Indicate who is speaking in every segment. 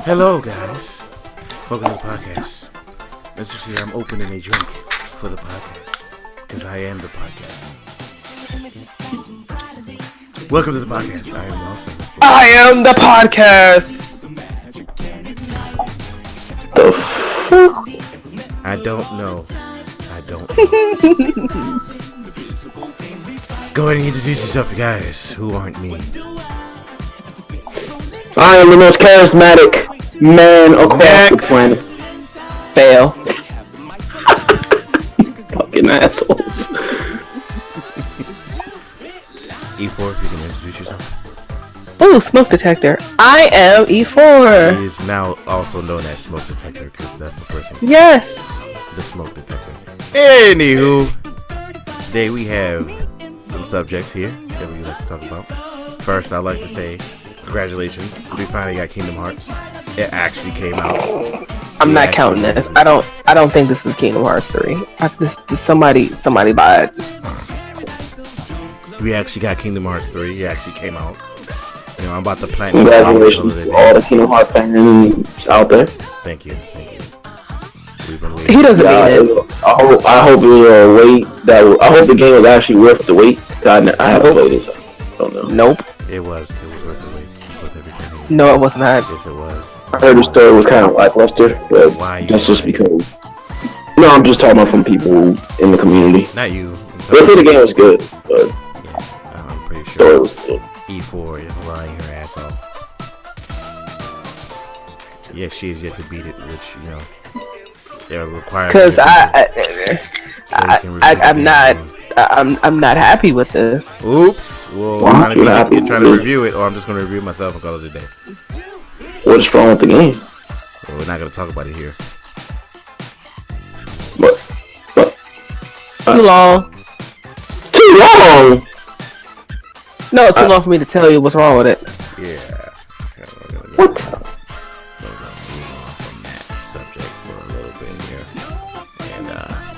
Speaker 1: Hello, guys. Welcome to the podcast. As you see, I'm opening a drink for the podcast because I am the podcast. Welcome to the podcast. I am Ralph.
Speaker 2: I am the podcast.
Speaker 1: I don't know. Go ahead and introduce yourself, guys, who aren't me.
Speaker 3: I am the most charismatic man across the planet.
Speaker 2: Fail.
Speaker 3: Fucking assholes.
Speaker 1: E4, if you can introduce yourself.
Speaker 2: Ooh, smoke detector. I am E4.
Speaker 1: She is now also known as Smoke Detector because that's the person.
Speaker 2: Yes.
Speaker 1: The Smoke Detector. Anywho, today we have some subjects here that we like to talk about. First, I'd like to say congratulations. We finally got Kingdom Hearts. It actually came out.
Speaker 2: I'm not counting this. I don't think this is Kingdom Hearts 3. Somebody lied.
Speaker 1: We actually got Kingdom Hearts 3. It actually came out. You know, I'm about to platinum.
Speaker 3: Congratulations to all the Kingdom Hearts fans out there.
Speaker 1: Thank you. We've been waiting.
Speaker 2: He doesn't mean it.
Speaker 3: I hope it was a wait. I hope the game was actually worth the wait. I haven't played it, so I don't know.
Speaker 2: Nope.
Speaker 1: It was worth the wait. It's worth everything.
Speaker 2: No, it was not.
Speaker 1: Yes, it was.
Speaker 3: I heard the story was kind of lackluster, but
Speaker 1: Why
Speaker 3: that's just because. No, I'm just talking about from people in the community.
Speaker 1: Not you.
Speaker 3: They say the game was good, but
Speaker 1: yeah, I'm pretty
Speaker 3: the story
Speaker 1: sure
Speaker 3: was good.
Speaker 1: E4 is lying her ass off. Yeah, she is yet to beat it, which, you know, they're required.
Speaker 2: Because I'm not happy with this.
Speaker 1: Oops. Well, you're trying to review it, or I'm just going to review it myself and call it a day.
Speaker 3: What is wrong with the game?
Speaker 1: Well, we're not going to talk about it here.
Speaker 3: But
Speaker 2: Too long.
Speaker 3: too long.
Speaker 2: No, too long for me to tell you what's wrong with it.
Speaker 1: Yeah.
Speaker 3: What?
Speaker 1: We're going to move on from that subject for a little bit here. And,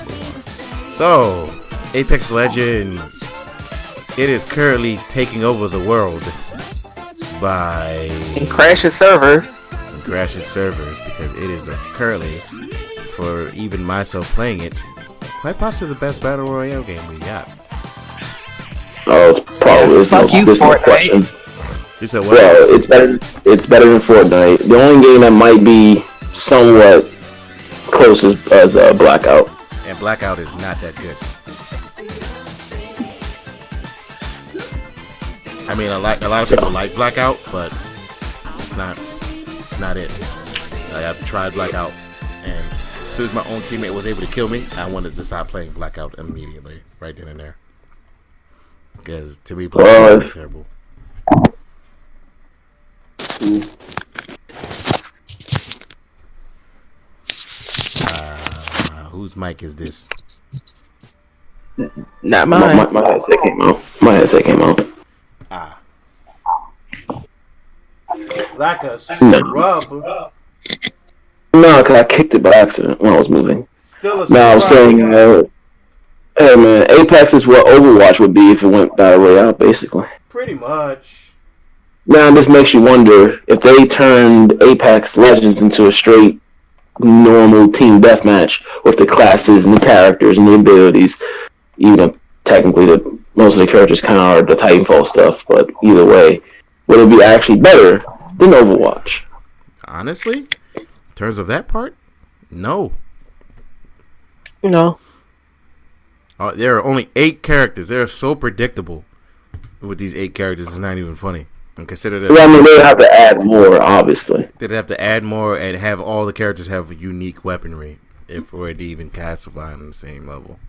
Speaker 1: move on. So, Apex Legends. It is currently taking over the world by...
Speaker 2: And crashing servers.
Speaker 1: Because it is currently, for even myself playing it, quite possibly the best Battle Royale game we got.
Speaker 3: Oh, it's probably
Speaker 2: Fuck you, Fortnite.
Speaker 1: You said what?
Speaker 3: Well, it's better than Fortnite. The only game that might be somewhat close as Blackout.
Speaker 1: And Blackout is not that good. I mean, a lot of people like Blackout, but it's not it. I've tried Blackout, and as soon as my own teammate was able to kill me, I wanted to stop playing Blackout immediately, right then and there. Because to me, Blackout is terrible. Whose mic is this?
Speaker 2: Not mine.
Speaker 3: My headset came out.
Speaker 1: Ah. Like a
Speaker 3: rub. No, because I kicked it by accident when I was moving.
Speaker 1: Still a
Speaker 3: No, I was saying, hey man, Apex is what Overwatch would be if it went Battle Royale, basically.
Speaker 1: Pretty much.
Speaker 3: Now, this makes you wonder if they turned Apex Legends into a straight, normal team deathmatch with the classes and the characters and the abilities. Even though technically most of the characters kind of are the Titanfall stuff, but either way, would it be actually better than Overwatch?
Speaker 1: Honestly, in terms of that part, no.
Speaker 2: No.
Speaker 1: There are only 8 characters. They're so predictable with these 8 characters. It's not even funny. And consider that.
Speaker 3: Yeah, I mean, they'd have to add more, obviously.
Speaker 1: They'd have to add more and have all the characters have unique weaponry if we're to even classify them on the same level.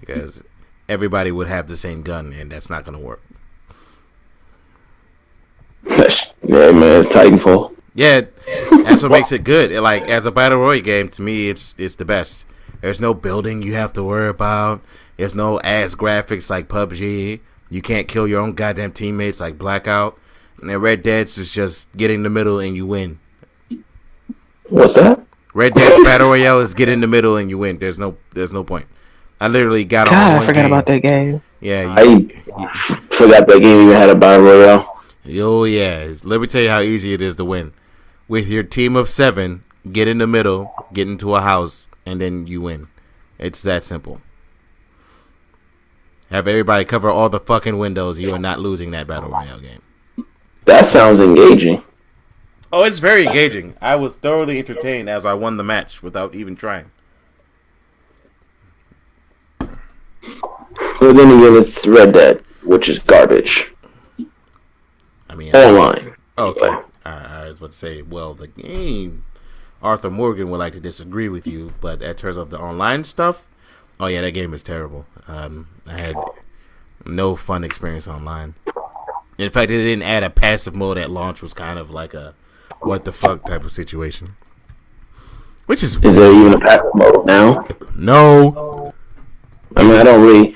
Speaker 1: Because everybody would have the same gun, and that's not going to work.
Speaker 3: Yeah, man, it's Titanfall.
Speaker 1: Yeah, that's what makes it good. Like, as a Battle Royale game, to me, it's the best. There's no building you have to worry about. There's no ass graphics like PUBG. You can't kill your own goddamn teammates like Blackout. And then Red Dead's is just get in the middle and you win.
Speaker 3: What's that?
Speaker 1: Red Dead's Battle Royale is get in the middle and you win. There's no point. I literally got on
Speaker 2: God, I
Speaker 1: one
Speaker 2: forgot
Speaker 1: game.
Speaker 2: about that game.
Speaker 1: Yeah,
Speaker 3: I forgot that game even had a battle royale.
Speaker 1: oh yeah. Let me tell you how easy it is to win. With your team of 7, get in the middle, get into a house, and then you win. It's that simple. Have everybody cover all the fucking windows. You are not losing that battle royale game.
Speaker 3: That sounds engaging.
Speaker 1: Oh, it's very engaging. I was thoroughly entertained as I won the match without even trying.
Speaker 3: But then again, it's Red Dead, which is garbage.
Speaker 1: I mean,
Speaker 3: Online.
Speaker 1: okay. I was about to say, well, the game, Arthur Morgan would like to disagree with you, but in terms of the online stuff, oh yeah, that game is terrible. I had no fun experience online. In fact, it didn't add a passive mode at launch. Was kind of like a what the fuck type of situation. Which is
Speaker 3: there even a passive mode now?
Speaker 1: No.
Speaker 3: I mean, I don't really.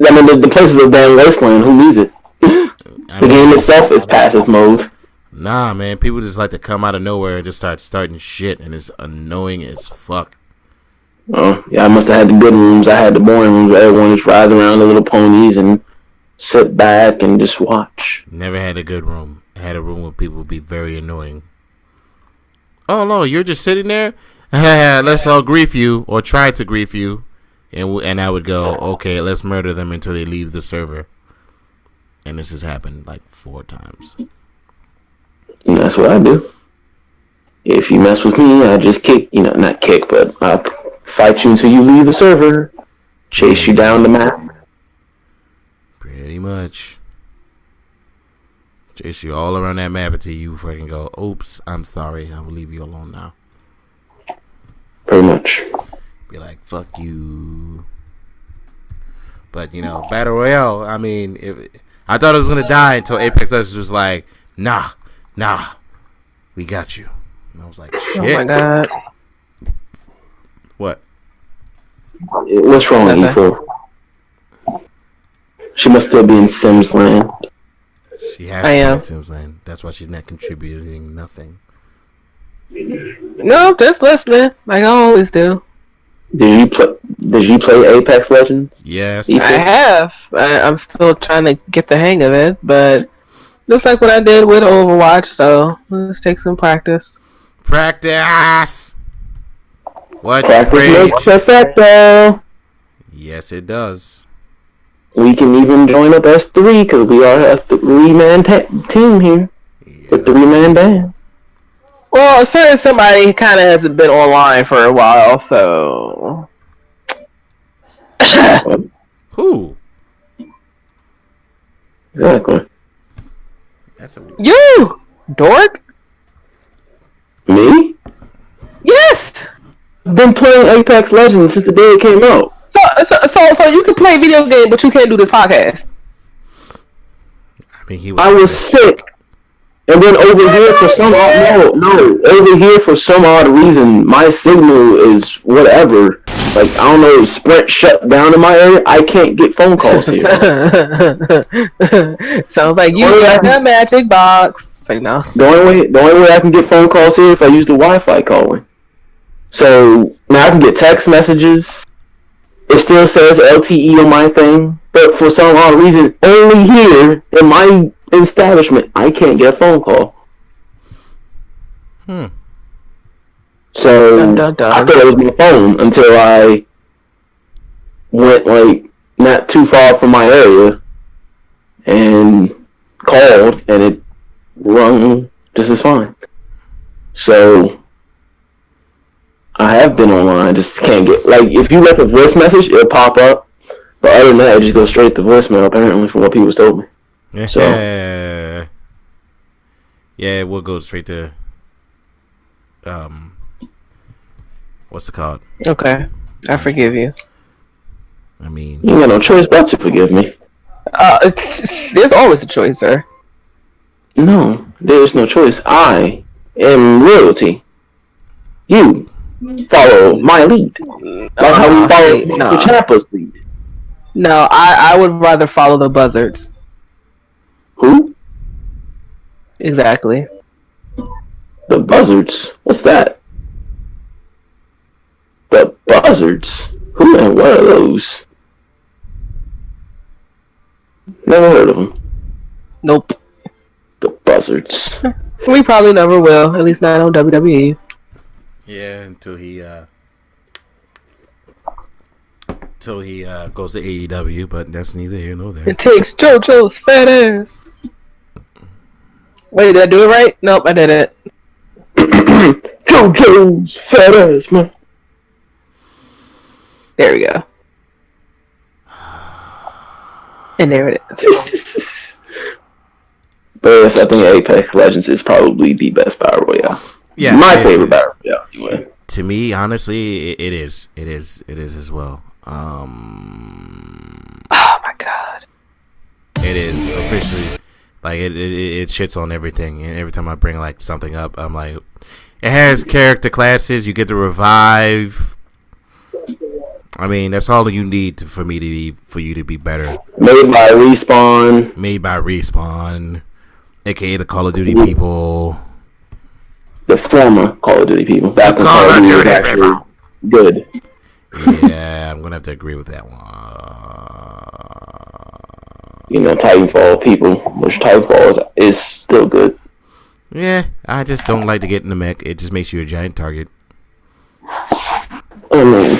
Speaker 3: I mean, the place is a damn wasteland. Who needs it? The game itself is passive mode.
Speaker 1: Nah, man. People just like to come out of nowhere and just starting shit, and it's annoying as fuck.
Speaker 3: Oh, yeah, I must have had the good rooms. I had the boring rooms where everyone just rides around the little ponies and sit back and just watch.
Speaker 1: Never had a good room. I had a room where people would be very annoying. Oh, no, you're just sitting there? Let's all grief you, or try to grief you. And I would go, okay, let's murder them until they leave the server. And this has happened like 4 times.
Speaker 3: And that's what I do. If you mess with me, I just kick, not kick, but I'll fight you until you leave the server. Chase you down the map.
Speaker 1: Pretty much. Chase you all around that map until you fucking go, oops, I'm sorry, I'll leave you alone now.
Speaker 3: Pretty much.
Speaker 1: Be like, fuck you. But, Battle Royale, I mean, I thought it was going to die until Apex Legends was like, nah, we got you. And I was like, shit.
Speaker 2: Oh my god.
Speaker 1: What?
Speaker 3: What's wrong with you, She must still be in Sims land.
Speaker 1: She has to be in Sims land. That's why she's not contributing nothing.
Speaker 2: No, just listening, like I always do.
Speaker 3: Did you play Apex Legends?
Speaker 1: Yes.
Speaker 2: I have. I'm still trying to get the hang of it, but just like what I did with Overwatch, so let's take some practice.
Speaker 1: Practice! What?
Speaker 3: Practice makes perfecto.
Speaker 1: Yes, it does.
Speaker 3: We can even join up as 3 because we are a 3-man team here. Yes. A 3-man band.
Speaker 2: Well, certain somebody kind of hasn't been online for a while, so.
Speaker 1: Who?
Speaker 3: Exactly.
Speaker 1: That's
Speaker 2: you, dork.
Speaker 3: Me?
Speaker 2: Yes.
Speaker 3: I've been playing Apex Legends since the day it came out.
Speaker 2: So you can play video game, but you can't do this podcast.
Speaker 1: I mean,
Speaker 3: I was sick. And then over here for some over here for some odd reason my signal is whatever. Like I don't know, Sprint shut down in my area. I can't get phone calls here.
Speaker 2: Sounds like you got that magic box. Say no.
Speaker 3: The only way I can get phone calls here if I use the Wi-Fi calling. So now I can get text messages. It still says LTE on my thing, but for some odd reason, only here in my establishment, I can't get a phone call. So
Speaker 2: dun, dun, dun.
Speaker 3: I thought it was my phone until I went like not too far from my area and called, and it rung just as fine. So I have been online, just can't get, like, if you left a voice message, it'll pop up, but other than that, it just goes straight to voicemail, apparently, from what people told me.
Speaker 1: Yeah.
Speaker 3: So,
Speaker 1: yeah, it will go straight to, what's it called?
Speaker 2: Okay, I forgive you.
Speaker 1: I mean,
Speaker 3: you ain't got no choice but to forgive me.
Speaker 2: There's always a choice, sir.
Speaker 3: No, there's no choice. I am royalty. You follow my lead. Like how we follow the Chapa's lead.
Speaker 2: No, I would rather follow the buzzards.
Speaker 3: Who?
Speaker 2: Exactly.
Speaker 3: The buzzards? What's that? The buzzards? Man, what are those? Never heard of them.
Speaker 2: Nope.
Speaker 3: The buzzards.
Speaker 2: We probably never will. At least not on WWE.
Speaker 1: Yeah, until he goes to AEW, but that's neither here nor there.
Speaker 2: It takes JoJo's fat ass. Wait, did I do it right? Nope, I didn't.
Speaker 3: JoJo's fat ass, man.
Speaker 2: There we go. And there it is.
Speaker 3: But yes, I think Apex Legends is probably the best battle royale.
Speaker 1: Yeah,
Speaker 3: my favorite battle royale. Anyway.
Speaker 1: To me, honestly, it is as well.
Speaker 2: Oh my god.
Speaker 1: It is officially like it shits on everything, and every time I bring like something up, I'm like, it has character classes. You get to revive. I mean, that's all you need for you to be better.
Speaker 3: Made by
Speaker 1: Respawn, aka the Call of Duty people.
Speaker 3: The former Call of Duty people. Back when Call of Duty was actually good.
Speaker 1: Yeah, I'm gonna have to agree with that one.
Speaker 3: You know, Titanfall people, which Titanfall is still good.
Speaker 1: Yeah, I just don't like to get in the mech. It just makes you a giant target.
Speaker 3: I mean,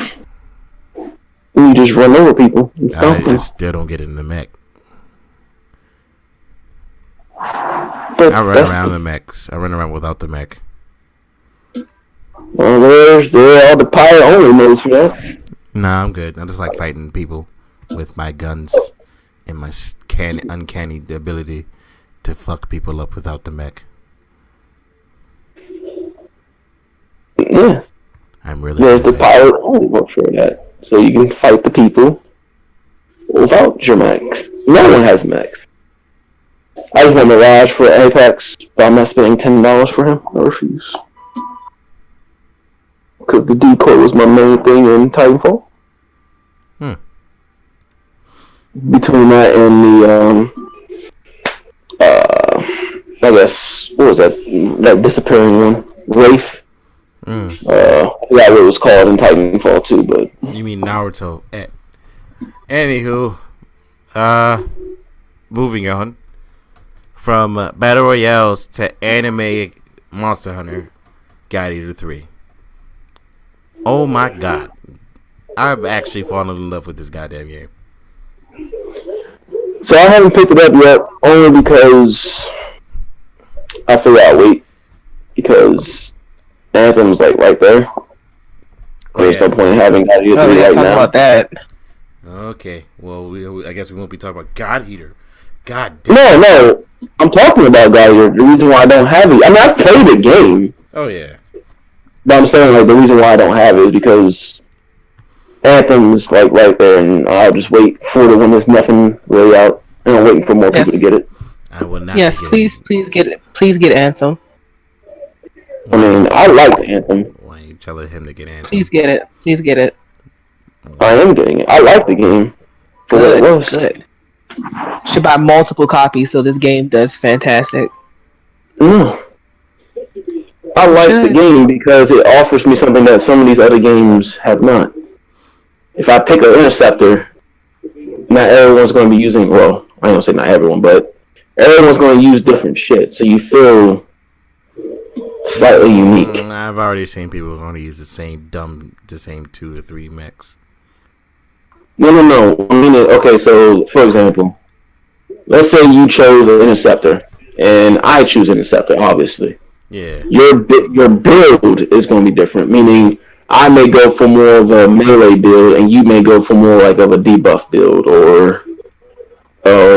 Speaker 3: you just run over people and stop them.
Speaker 1: I still don't get in the mech.
Speaker 3: But
Speaker 1: I run around the mechs. I run around without the mech.
Speaker 3: Well, there are the pirate only modes for that.
Speaker 1: Nah, I'm good. I just like fighting people with my guns and my uncanny ability to fuck people up without the mech.
Speaker 3: Yeah.
Speaker 1: I'm really
Speaker 3: There's the pirate only mode for that. So you can fight the people without your mechs. No one has mechs. I just want Mirage for Apex, but I'm not spending $10 for him. I refuse. Because the decoy was my main thing in Titanfall. Between that and the, I guess, what was that? That disappearing one? Wraith? I forgot what it was called in Titanfall 2, but...
Speaker 1: You mean Naruto. Anywho, moving on. From Battle Royales to anime Monster Hunter God Eater 3. Oh my god. I've actually fallen in love with this goddamn game.
Speaker 3: So I haven't picked it up yet, only because I figured I'd wait. Because Anthem's like right there. There's no point in having God Eater 3 right
Speaker 2: talk
Speaker 3: now.
Speaker 2: about that.
Speaker 1: Okay, well, I guess we won't be talking about God Eater. God damn.
Speaker 3: No, I'm talking about God Eater. The reason why I don't have it, I mean, I've played the game.
Speaker 1: Oh yeah.
Speaker 3: But I'm saying, like, the reason why I don't have it is because Anthem's, like, right there, and I'll just wait for it when there's nothing really out, and I'm waiting for more people to get it.
Speaker 1: I will not.
Speaker 2: Yes, please get it. Please get Anthem.
Speaker 3: I mean, I like Anthem.
Speaker 1: Why are you telling him to get Anthem?
Speaker 2: Please get it. Please get it.
Speaker 3: I am getting it. I like the game.
Speaker 2: Good. Should buy multiple copies so this game does fantastic.
Speaker 3: I like the game because it offers me something that some of these other games have not. If I pick an Interceptor, not everyone's going to be using, well, I don't say not everyone, but everyone's going to use different shit, so you feel slightly unique.
Speaker 1: I've already seen people going to use the same 2 to 3 mechs.
Speaker 3: No. I mean, okay, so, for example, let's say you chose an Interceptor, and I choose Interceptor, obviously.
Speaker 1: Yeah.
Speaker 3: Your build is going to be different, meaning I may go for more of a melee build, and you may go for more like of a debuff build, or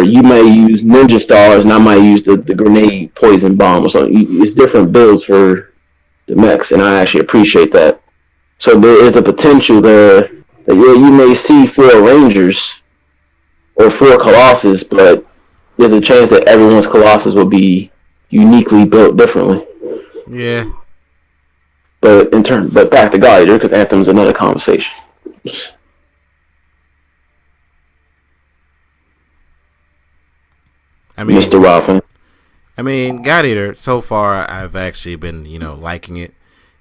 Speaker 3: you may use Ninja Stars, and I might use the grenade poison bomb or something. It's different builds for the mechs, and I actually appreciate that. So there is a potential there that you may see 4 Rangers or 4 Colossus, but there's a chance that everyone's Colossus will be uniquely built differently.
Speaker 1: Yeah.
Speaker 3: But back to God Eater, because Anthem's another conversation.
Speaker 1: I mean,
Speaker 3: Mr. Robin.
Speaker 1: I mean, God Eater, so far, I've actually been, liking it.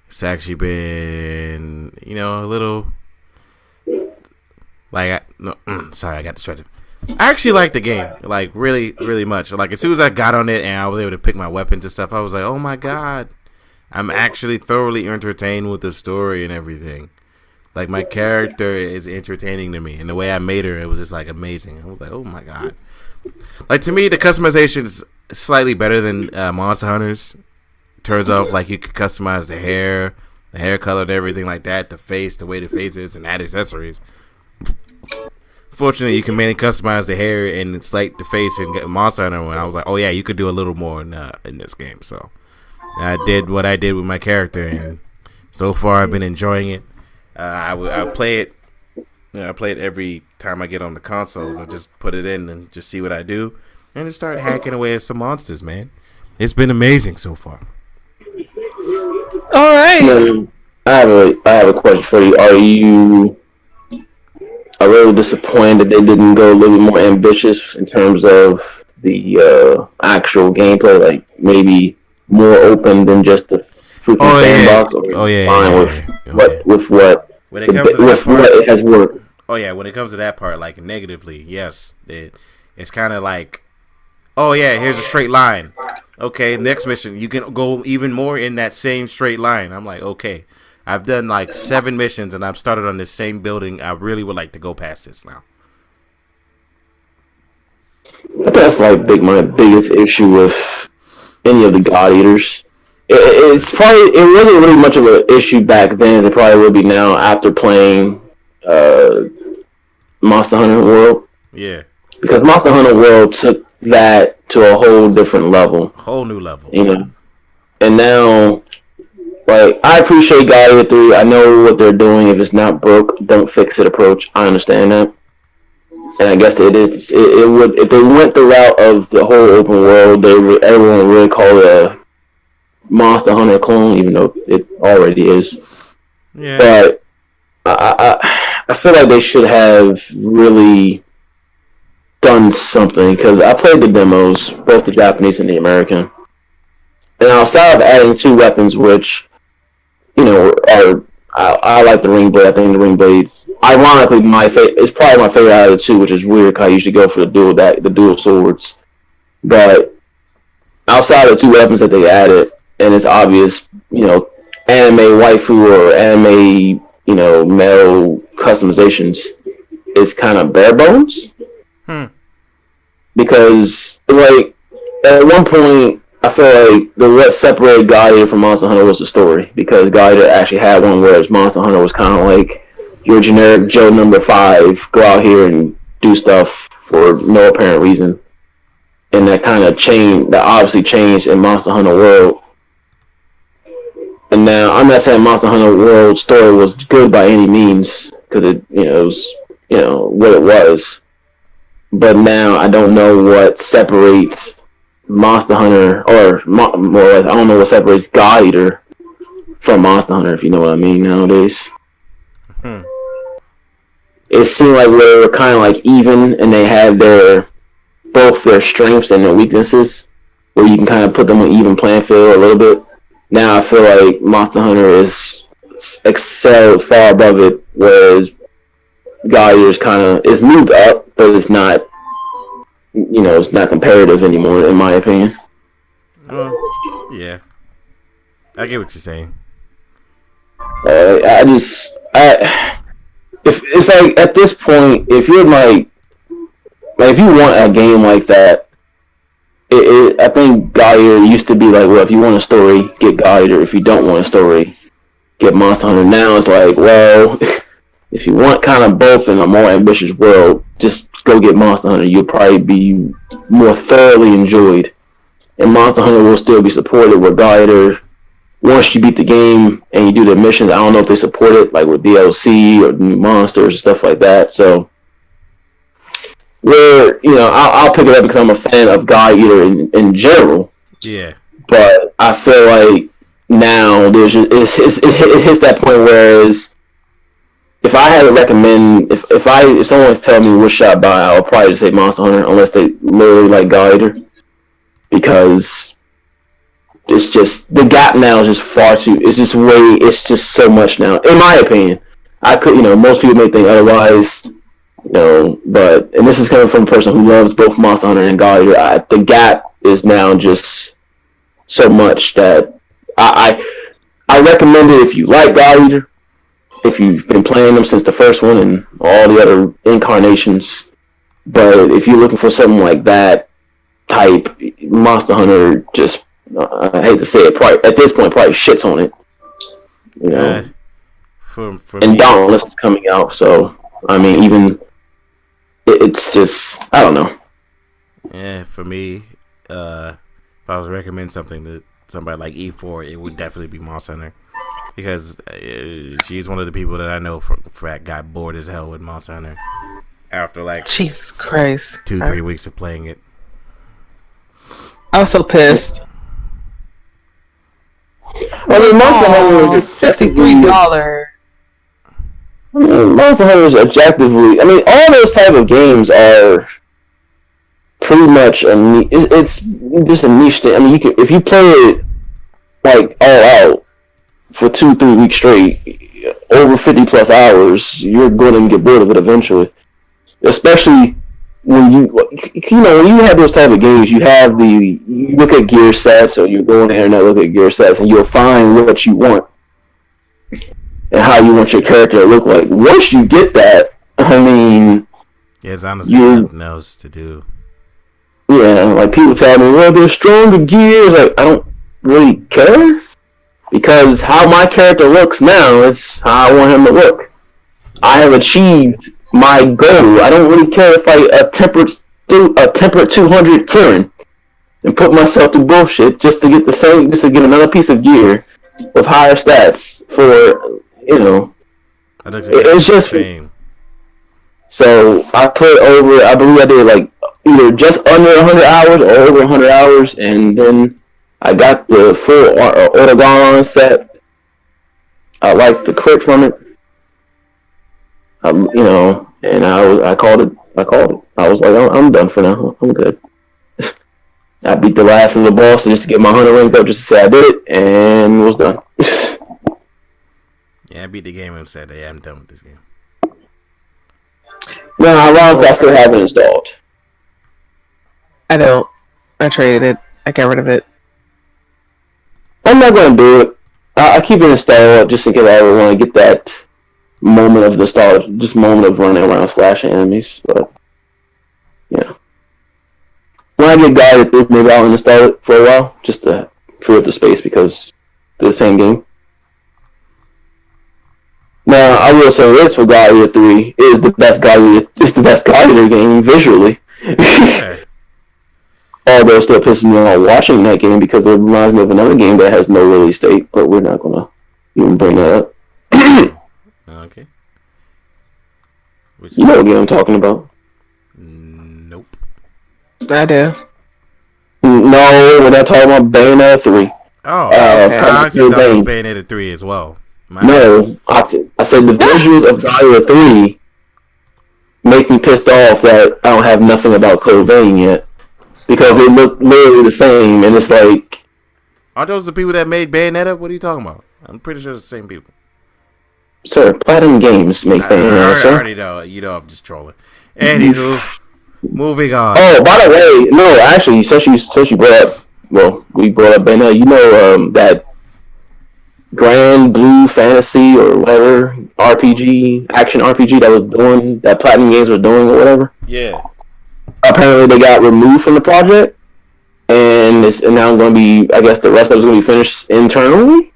Speaker 1: It's actually been, a little Sorry, I got distracted. I actually liked the game, like really, really much. Like as soon as I got on it and I was able to pick my weapons and stuff, I was like, oh my god, I'm actually thoroughly entertained with the story and everything. Like my character is entertaining to me, and the way I made her, it was just like amazing. I was like, oh my god. Like to me, the customization is slightly better than Monster Hunters. Turns out like you could customize the hair color, and everything like that, the face, the way the face is, and add accessories. Fortunately, you can mainly customize the hair and it's like the face and get Monster Hunter. When I was like, oh yeah, you could do a little more in this game. So I did what I did with my character, and so far I've been enjoying it. I play it. I play it every time I get on the console. I just put it in and just see what I do, and just start hacking away at some monsters. Man, it's been amazing so far.
Speaker 2: All right.
Speaker 3: I have a question for you. Are you really disappointed that they didn't go a little bit more ambitious in terms of the actual gameplay, like maybe more open than just the freaking sandbox? With what
Speaker 1: when it comes to that part,
Speaker 3: what it has worked.
Speaker 1: Oh yeah, when it comes to that part, like negatively, yes, it's kind of like, oh yeah, here's a straight line. Okay, next mission, you can go even more in that same straight line. I'm like, okay, I've done like 7 missions and I've started on this same building. I really would like to go past this now.
Speaker 3: That's like my biggest issue with any of the God Eaters. It wasn't really much of an issue back then. It probably will be now after playing Monster Hunter World.
Speaker 1: Yeah.
Speaker 3: Because Monster Hunter World took that to a whole different level.
Speaker 1: Whole new level.
Speaker 3: You know? And now, like, I appreciate God Eater 3. I know what they're doing. If it's not broke, don't fix it approach. I understand that. And I guess it would, if they went the route of the whole open world, everyone would really call it a Monster Hunter clone, even though it already is.
Speaker 1: Yeah.
Speaker 3: But I feel like they should have really done something, because I played the demos, both the Japanese and the American. And outside of adding 2 weapons, which, you know, I like the ring blade. I think the ring blade's ironically it's probably my favorite out of the 2, which is weird because I usually go for the dual swords. But outside of the 2 weapons that they added, and it's obvious, you know, anime waifu or anime, you know, male customizations is kind of bare bones. Because, like, at one point, I feel like what separated God Eater from Monster Hunter was the story. Because God Eater actually had one, whereas Monster Hunter was kind of like your generic Joe number 5, go out here and do stuff for no apparent reason. And that obviously changed in Monster Hunter World. And now, I'm not saying Monster Hunter World story was good by any means, because it was, what it was. But now, I don't know what separates Monster Hunter, or I don't know what separates God Eater from Monster Hunter, if you know what I mean, nowadays. It seemed like they were kind of like even, and they had both their strengths and their weaknesses, where you can kind of put them on even playing field a little bit. Now I feel like Monster Hunter is excelled far above it, whereas God Eater is moved up, but it's not, it's not comparative anymore, in my opinion.
Speaker 1: Yeah, I get what you're saying.
Speaker 3: If it's like at this point, if you're like if you want a game like that. I think God Eater used to be like, well, if you want a story, get God Eater. If you don't want a story, get Monster Hunter. Now it's like, well, if you want kind of both in a more ambitious world, just go get Monster Hunter. You'll probably be more thoroughly enjoyed. And Monster Hunter will still be supported with God Eater. Once you beat the game and you do the missions, I don't know if they support it, like with DLC or new monsters and stuff like that. So, where, I'll pick it up because I'm a fan of God Eater in general.
Speaker 1: Yeah.
Speaker 3: But I feel like now it hits that point where if I had to recommend, if someone was telling me what should I buy, I would probably just say Monster Hunter, unless they literally like God Eater, because it's just the gap now is just far too. It's just so much now, in my opinion. Most people may think otherwise. But and this is coming from a person who loves both Monster Hunter and God Eater. The gap is now just so much that I recommend it if you like God Eater, if you've been playing them since the first one and all the other incarnations. But if you're looking for something like that type, Monster Hunter just I hate to say it, probably at this point probably shits on it.
Speaker 1: For
Speaker 3: and
Speaker 1: me,
Speaker 3: Dauntless is coming out, so I mean, even it's just I don't know.
Speaker 1: Yeah, for me, if I was to recommend something to somebody like E4, it would definitely be Monster Hunter, because she's one of the people that I know for fact got bored as hell with Monster Hunter after like
Speaker 2: Jesus Christ,
Speaker 1: 2-3 weeks of playing it.
Speaker 2: I was so pissed.
Speaker 3: I mean, Monster Hunter is
Speaker 2: $63.
Speaker 3: I mean, Monster Hunter is objectively. I mean, all those type of games are pretty much it's just a niche thing. I mean, if you play it like all out for 2-3 weeks straight, over 50 plus hours, you're going to get bored of it eventually. Especially when when you have those type of games, you look at gear sets, or you go on the internet, look at gear sets, and you'll find what you want and how you want your character to look like. Once you get that, I mean,
Speaker 1: yeah, it's honestly nothing else to do.
Speaker 3: Yeah, like people tell me, well, there's stronger gears. Like, I don't really care, because how my character looks now is how I want him to look. I have achieved my goal. I don't really care if I temperate 200 Kieran and put myself through bullshit just to get another piece of gear with higher stats for it's just
Speaker 1: insane.
Speaker 3: So I believe I did like either just under 100 hours or over 100 hours, and then I got the full Autogon set. I liked the crit from it. And I called it. I was like, I'm done for now. I'm good. I beat the last of the boss just to get my hunter ranked up, just to say I did it, and was done.
Speaker 1: Yeah, I beat the game and said, "Hey, I'm done with this game."
Speaker 3: No, ironically, I still have it installed.
Speaker 2: I don't. I traded it. I got rid of it.
Speaker 3: I'm not going to do it. I keep it installed just in case I ever want to get that moment of nostalgia, just moment of running around slashing enemies. But yeah, when I get guided through, maybe I'll install it for a while just to free up the space, because it's the same game. Now, I will say this for God Eater 3, it's the best God Eater game visually.
Speaker 1: Okay.
Speaker 3: Although it still pisses me off watching that game, because it reminds me of another game that has no release date, but we're not going to even bring that up.
Speaker 1: Okay.
Speaker 3: You know what game I'm talking about?
Speaker 1: Nope.
Speaker 2: I do.
Speaker 3: No, we're not talking about Bayonetta 3.
Speaker 1: Oh, okay. I actually thought it was
Speaker 3: Bane.
Speaker 1: Bayonetta 3 as well.
Speaker 3: No, I said the visuals of God Eater 3 make me pissed off that I don't have nothing about Code Vein yet, because they look literally the same, and it's like,
Speaker 1: aren't those the people that made Bayonetta? What are you talking about? I'm pretty sure it's the same people.
Speaker 3: sir, Platinum Games make Bayonetta, sir.
Speaker 1: I already know. I'm just trolling. Anywho, moving on.
Speaker 3: Oh, by the way, no, actually, since you brought up, we brought up Bayonetta, that Grand Blue Fantasy or whatever action RPG that Platinum Games was doing or whatever.
Speaker 1: Yeah.
Speaker 3: Apparently they got removed from the project, and now going to be, I guess the rest of it's going to be finished internally.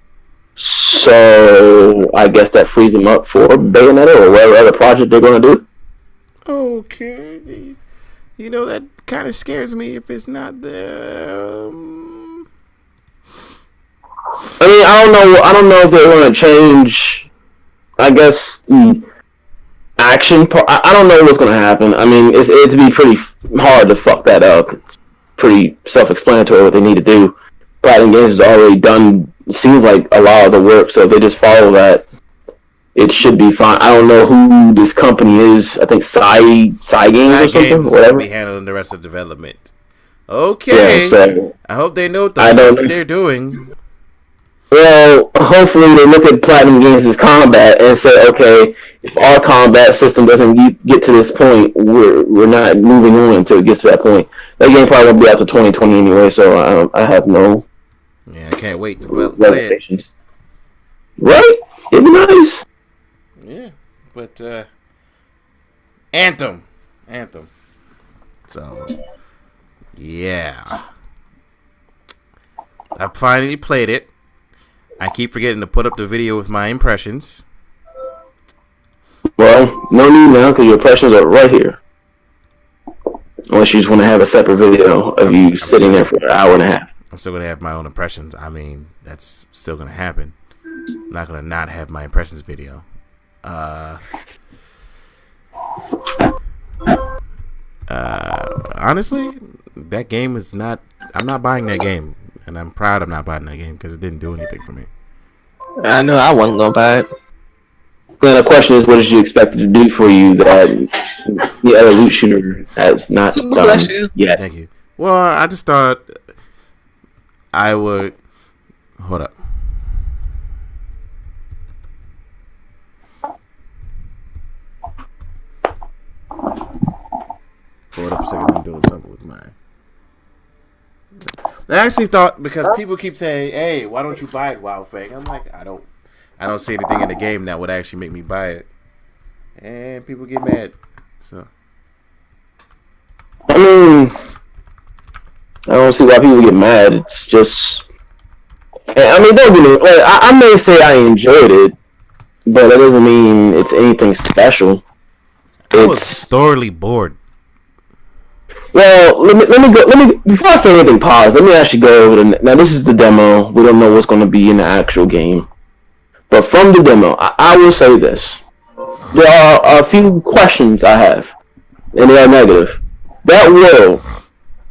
Speaker 3: So I guess that frees them up for Bayonetta or whatever other project they're going to do.
Speaker 1: Okay. That kind of scares me if it's not the.
Speaker 3: I mean, I don't know if they're going to change, I guess, the action part. I don't know what's going to happen. I mean, it'd be pretty hard to fuck that up. It's pretty self-explanatory what they need to do. Platinum Games has already done, seems like, a lot of the work, so if they just follow that, it should be fine. I don't know who this company is. I think Psy Games or something, whatever.
Speaker 1: Be handling the rest of development. Okay.
Speaker 3: Yeah, so
Speaker 1: I hope they know what they're doing.
Speaker 3: Well, hopefully they look at Platinum Games as combat and say, okay, if our combat system doesn't get to this point, we're not moving on until it gets to that point. That game probably won't be out to 2020 anyway, so I have no
Speaker 1: Yeah, I can't wait to play it.
Speaker 3: reservations. Right? It'd be nice.
Speaker 1: Yeah, but Anthem. So yeah, I finally played it. I keep forgetting to put up the video with my impressions.
Speaker 3: Well, no need now because your impressions are right here. Unless you just want to have a separate video of you sitting there for an hour and a half.
Speaker 1: I'm still gonna have my own impressions. I mean, that's still gonna happen. I'm not gonna not have my impressions video. Honestly, that game is not. I'm not buying that game, and I'm proud I'm not buying that game because it didn't do anything for me.
Speaker 2: I know I wasn't gonna buy it.
Speaker 3: Then the question is, what did you expect it to do for you that the other loot shooter has not done yet?
Speaker 1: Thank you. Well, I just thought I would. Hold up. Hold up a second. I'm doing something with mine. I actually thought, because people keep saying, "Hey, why don't you buy it, Wild Fang?" I'm like, I don't see anything in the game that would actually make me buy it, and people get mad. So
Speaker 3: I mean, I don't see why people get mad. It's just, I mean, don't get me. Like, I may say I enjoyed it, but that doesn't mean it's anything special.
Speaker 1: I was thoroughly bored.
Speaker 3: Well, let me before I say anything positive, let me actually go over now. This is the demo. We don't know what's going to be in the actual game, but from the demo, I will say this: there are a few questions I have, and they are negative. That world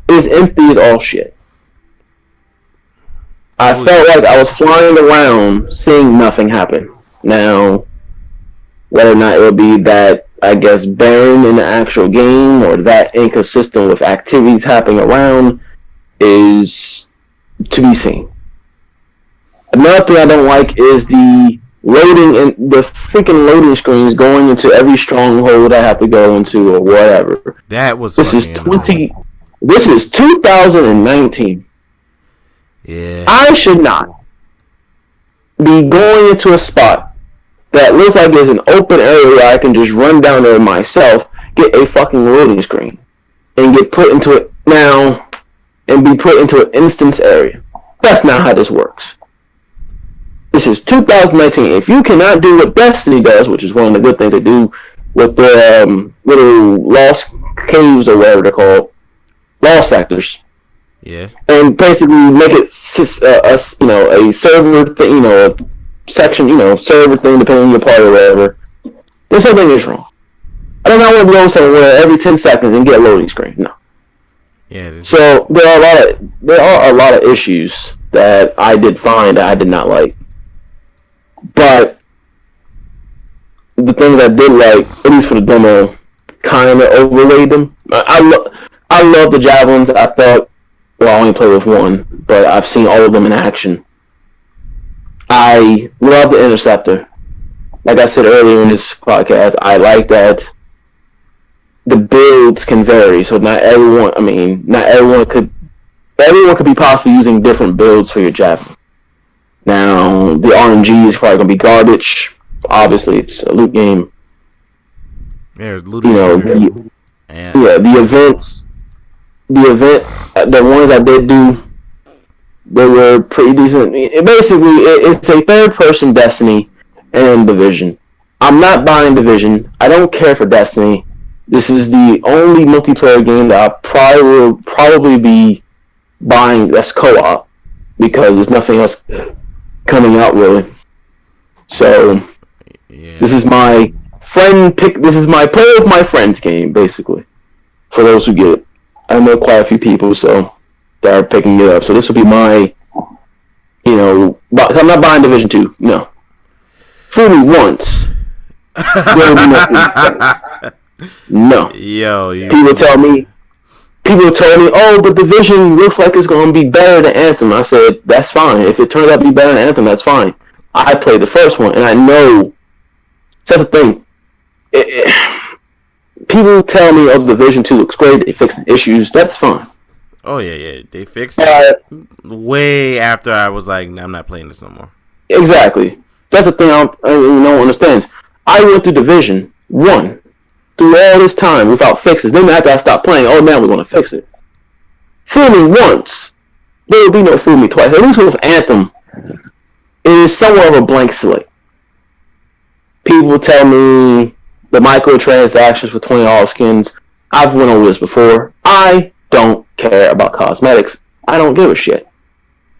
Speaker 3: is empty as all shit. I felt like I was flying around, seeing nothing happen. Now, whether or not it would be that, I guess, barren in the actual game or that inconsistent with activities happening around is to be seen. Another thing I don't like is the freaking loading screens going into every stronghold I have to go into or whatever.
Speaker 1: That was
Speaker 3: This is 2019.
Speaker 1: Yeah.
Speaker 3: I should not be going into a spot that looks like there's an open area where I can just run down there myself, get a fucking loading screen, and get put into it now, and be put into an instance area. That's not how this works. This is 2019. If you cannot do what Destiny does, which is one of the good things they do with their little lost caves or whatever they're called, lost sectors.
Speaker 1: Yeah.
Speaker 3: And basically make it a server thing, a section, server thing, depending on your party or whatever. Then something is wrong. I don't want to go somewhere every 10 seconds and get a loading screen. No.
Speaker 1: Yeah.
Speaker 3: So there are a lot of issues that I did find that I did not like. But the things I did like, at least for the demo, kind of overlaid them. I love the javelins. I thought, well, I only played with one, but I've seen all of them in action. I love the interceptor. Like I said earlier in this podcast, I like that the builds can vary. So not everyone could be possibly using different builds for your javelin. Now, the RNG is probably going to be garbage. Obviously, it's a loot game.
Speaker 1: There's loot.
Speaker 3: The events. The ones I did do, they were pretty decent. It's a third-person Destiny and Division. I'm not buying Division. I don't care for Destiny. This is the only multiplayer game that I will probably be buying that's co-op because there's nothing else coming out really. So This is my friend pick. This is my play with my friends game, basically. For those who get it, I know quite a few people, so that are picking it up. So this will be my, I'm not buying Division 2. No, fool me once. There will be no.
Speaker 1: Yo,
Speaker 3: people tell me people told me, "Oh, but Division looks like it's going to be better than Anthem." I said, "That's fine. If it turns out to be better than Anthem, that's fine." I played the first one, and I know that's the thing. People tell me, "Oh, Division 2 looks great. They fixed the issues." That's fine.
Speaker 1: Oh yeah. They fixed it way after I was like, "I'm not playing this no more."
Speaker 3: Exactly. That's the thing no one understands. I went through Division 1 through all this time without fixes. Then after I stopped playing, oh, now we're going to fix it. Fool me once. There will be no fool me twice. At least with Anthem, it is somewhat of a blank slate. People tell me the microtransactions for $20 skins. I've went over this before. I don't care about cosmetics. I don't give a shit.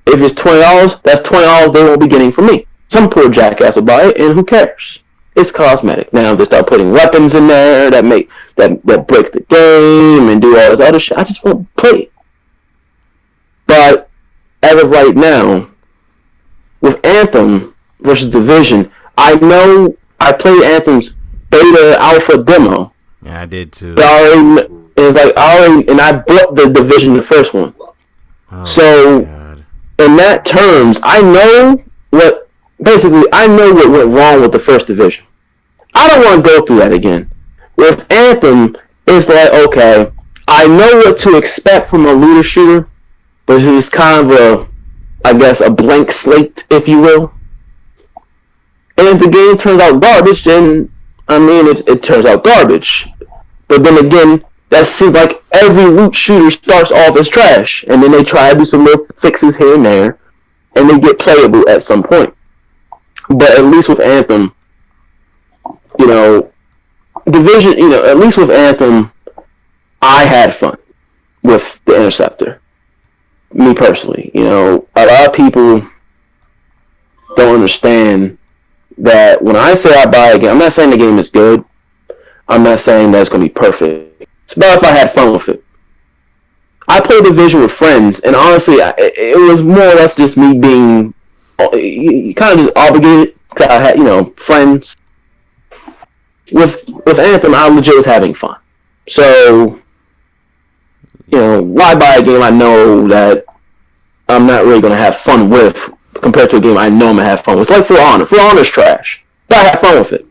Speaker 3: If it's $20, that's $20 they won't be getting from me. Some poor jackass will buy it, and who cares? It's cosmetic. Now they start putting weapons in there that break the game and do all this other shit. I just won't play it. But as of right now, with Anthem versus Division, I know I played Anthem's beta alpha demo.
Speaker 1: Yeah, I did too.
Speaker 3: And I bought the Division, the first one.
Speaker 1: Oh,
Speaker 3: so
Speaker 1: God.
Speaker 3: In that terms, I know what went wrong with the first Division. I don't want to go through that again. With Anthem, it's like, okay, I know what to expect from a looter shooter, but it's kind of a blank slate, if you will. And if the game turns out garbage, then, it turns out garbage. But then again, that seems like every loot shooter starts off as trash, and then they try to do some little fixes here and there, and they get playable at some point. But at least with Anthem, Division, at least with Anthem, I had fun with the Interceptor. Me personally, a lot of people don't understand that when I say I buy a game, I'm not saying the game is good. I'm not saying that it's going to be perfect. It's about if I had fun with it. I played Division with friends, and honestly, it was more or less just me being kind of just obligated because I had, friends. With Anthem, I legit was having fun. So, why buy a game I know that I'm not really going to have fun with compared to a game I know I'm going to have fun with? It's like For Honor. For Honor's trash, but I had fun with it.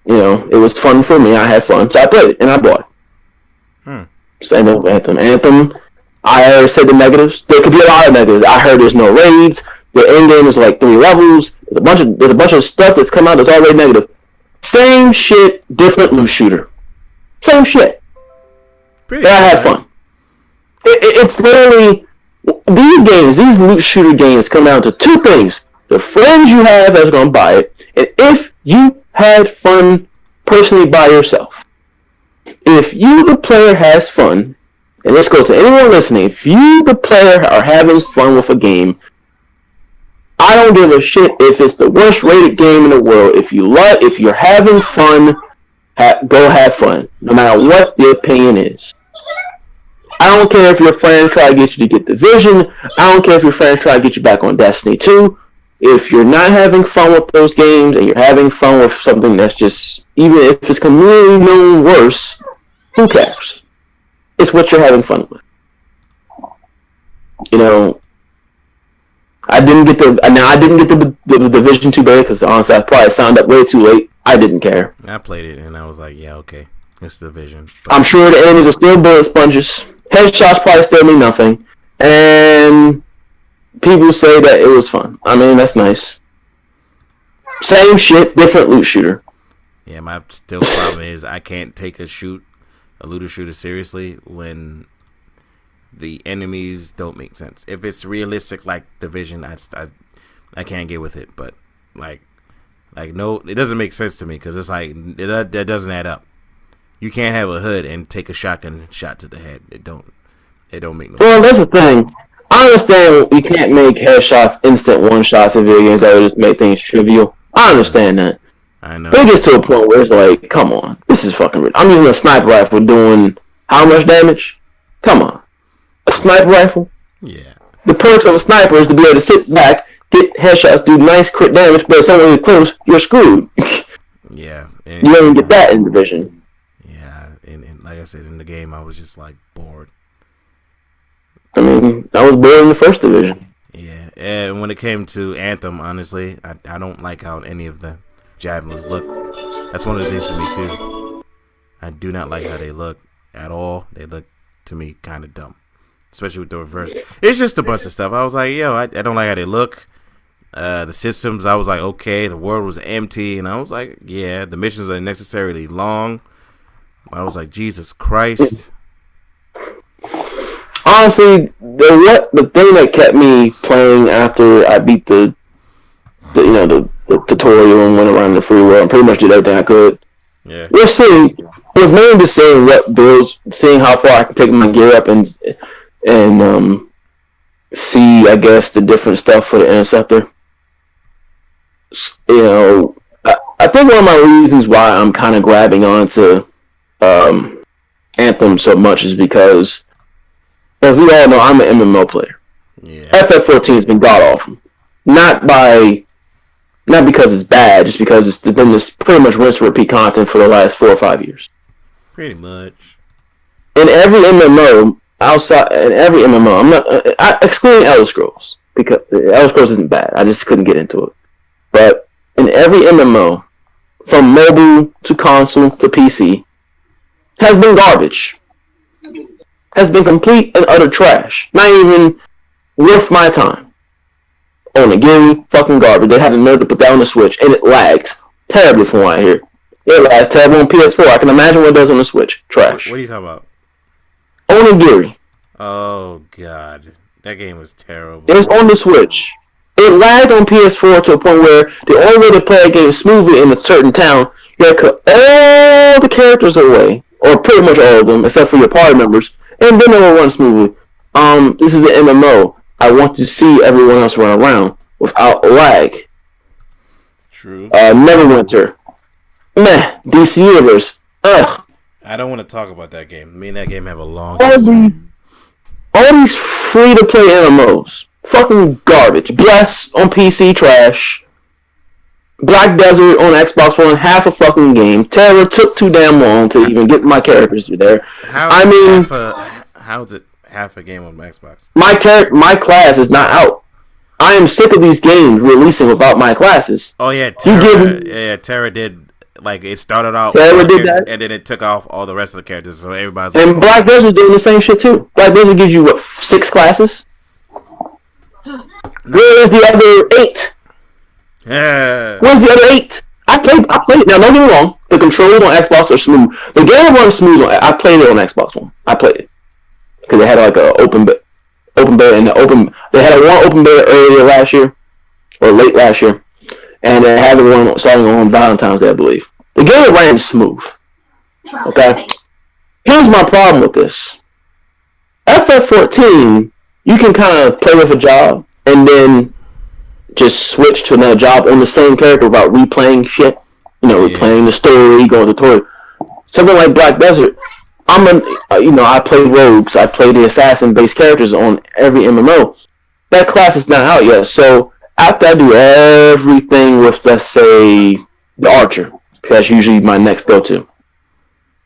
Speaker 3: It was fun for me. I had fun, so I played it, and I bought it. Same with Anthem. Anthem, I already said the negatives. There could be a lot of negatives. I heard there's no raids. The end game is like 3 levels. There's a bunch of stuff that's come out that's already negative. Same shit, different loot shooter. Same shit. But I had fun. It's literally these loot shooter games come down to 2 things: the friends you have that's gonna buy it, and if you had fun personally by yourself. If you, the player, has fun, and this goes to anyone listening, if you, the player, are having fun with a game, I don't give a shit if it's the worst rated game in the world. If you're having fun, go have fun, no matter what the opinion is. I don't care if your friends try to get you to get Division. I don't care if your friends try to get you back on Destiny 2. If you're not having fun with those games and you're having fun with something that's just, even if it's community known worse, who cares? It's what you're having fun with. I didn't get the Division 2 beta because honestly I probably signed up way too late. I didn't care.
Speaker 1: I played it and I was like, yeah, okay, it's Division. But
Speaker 3: I'm sure the enemies are still bullet sponges. Headshots probably still mean nothing. And people say that it was fun. That's nice. Same shit, different loot shooter.
Speaker 1: Yeah, my still problem is I can't take a looter shooter seriously when the enemies don't make sense. If it's realistic like Division, I can't get with it. But no, it doesn't make sense to me because it's like that doesn't add up. You can't have a hood and take a shotgun shot to the head. It don't make no sense.
Speaker 3: Well, that's the thing. I understand you can't make headshots instant one shots in video games that would just make things trivial. I understand that.
Speaker 1: I know.
Speaker 3: But it gets to a point where it's like, come on, this is fucking ridiculous. I'm using a sniper rifle doing how much damage? Come on. A sniper rifle?
Speaker 1: Yeah.
Speaker 3: The perks of a sniper is to be able to sit back, get headshots, do nice crit damage, but if someone gets close, you're screwed.
Speaker 1: Yeah.
Speaker 3: You don't even get that in Division.
Speaker 1: Yeah. And like I said, in the game, I was just like bored.
Speaker 3: I mean, I was bored in the first division.
Speaker 1: Yeah, and when it came to Anthem, honestly, I don't like how any of the javelins look. That's one of the things for me too. I do not like how they look at all. They look to me kind of dumb, especially with the reverse. It's just a bunch of stuff. I was like, yo, I don't like how they look. The systems, I was like, okay. The world was empty, and I was like, yeah, the missions are unnecessarily long. I was like, Jesus Christ.
Speaker 3: Honestly, the thing that kept me playing after I beat the tutorial and went around the free world and pretty much did everything I could.
Speaker 1: Yeah.
Speaker 3: It was mainly just seeing what builds, seeing how far I can take my gear up and see, I guess, the different stuff for the interceptor. You know, I think one of my reasons why I'm kind of grabbing onto Anthem so much is because, as we all know, I'm an MMO player.
Speaker 1: Yeah.
Speaker 3: FF14 has been god awful. Not because it's bad, just because it's been this pretty much rinse and repeat content for the last 4 or 5 years.
Speaker 1: Pretty much.
Speaker 3: In every MMO, I'm not excluding Elder Scrolls, because Elder Scrolls isn't bad. I just couldn't get into it. But in every MMO, from mobile to console to PC, has been garbage. Has been complete and utter trash. Not even worth my time. Onigiri, fucking garbage. They had the nerve to put that on the Switch, and it lags terribly from what I hear. It lags terrible on PS4. I can imagine what it does on the Switch. Trash.
Speaker 1: What are you talking about?
Speaker 3: Onigiri.
Speaker 1: Oh, God. That game was terrible.
Speaker 3: It's on the Switch. It lagged on PS4 to a point where the only way to play a game smoothly in a certain town, you have to cut all the characters away, or pretty much all of them, except for your party members, and then it will run smoothly. This is the MMO. I want to see everyone else run around without lag.
Speaker 1: True.
Speaker 3: Neverwinter. Meh. DC Universe. Ugh.
Speaker 1: I don't want to talk about that game. Me and that game have a long
Speaker 3: All these free-to-play MMOs. Fucking garbage. Bless on PC, trash. Black Desert on Xbox One, half a fucking game. Terror took too damn long to even get my characters there.
Speaker 1: How is it half a game on my Xbox?
Speaker 3: My class is not out. I am sick of these games releasing without my classes.
Speaker 1: Oh yeah, Terra did. Like, it started out
Speaker 3: Terra did that,
Speaker 1: and then it took off all the rest of the characters, so everybody's
Speaker 3: and
Speaker 1: like,
Speaker 3: Black Desert doing the same shit too. Black Desert gives you, 6 classes? Where is the other 8?
Speaker 1: yeah.
Speaker 3: Where's the other 8? I played. Now, don't get me wrong. The controls on Xbox are smooth. The game runs smooth. I played it on Xbox One. I played it because they had like a open beta and They had one open beta earlier last year or late last year, and they had the one starting on Valentine's Day, I believe. The game ran smooth. Okay. Here's my problem with this. FF14, you can kind of play with a job and then just switch to another job on the same character without replaying shit. Replaying the story, going to the tutorial. Something like Black Desert, I play rogues, I play the assassin-based characters on every MMO. That class is not out yet, so after I do everything with, let's say, the archer, that's usually my next go-to.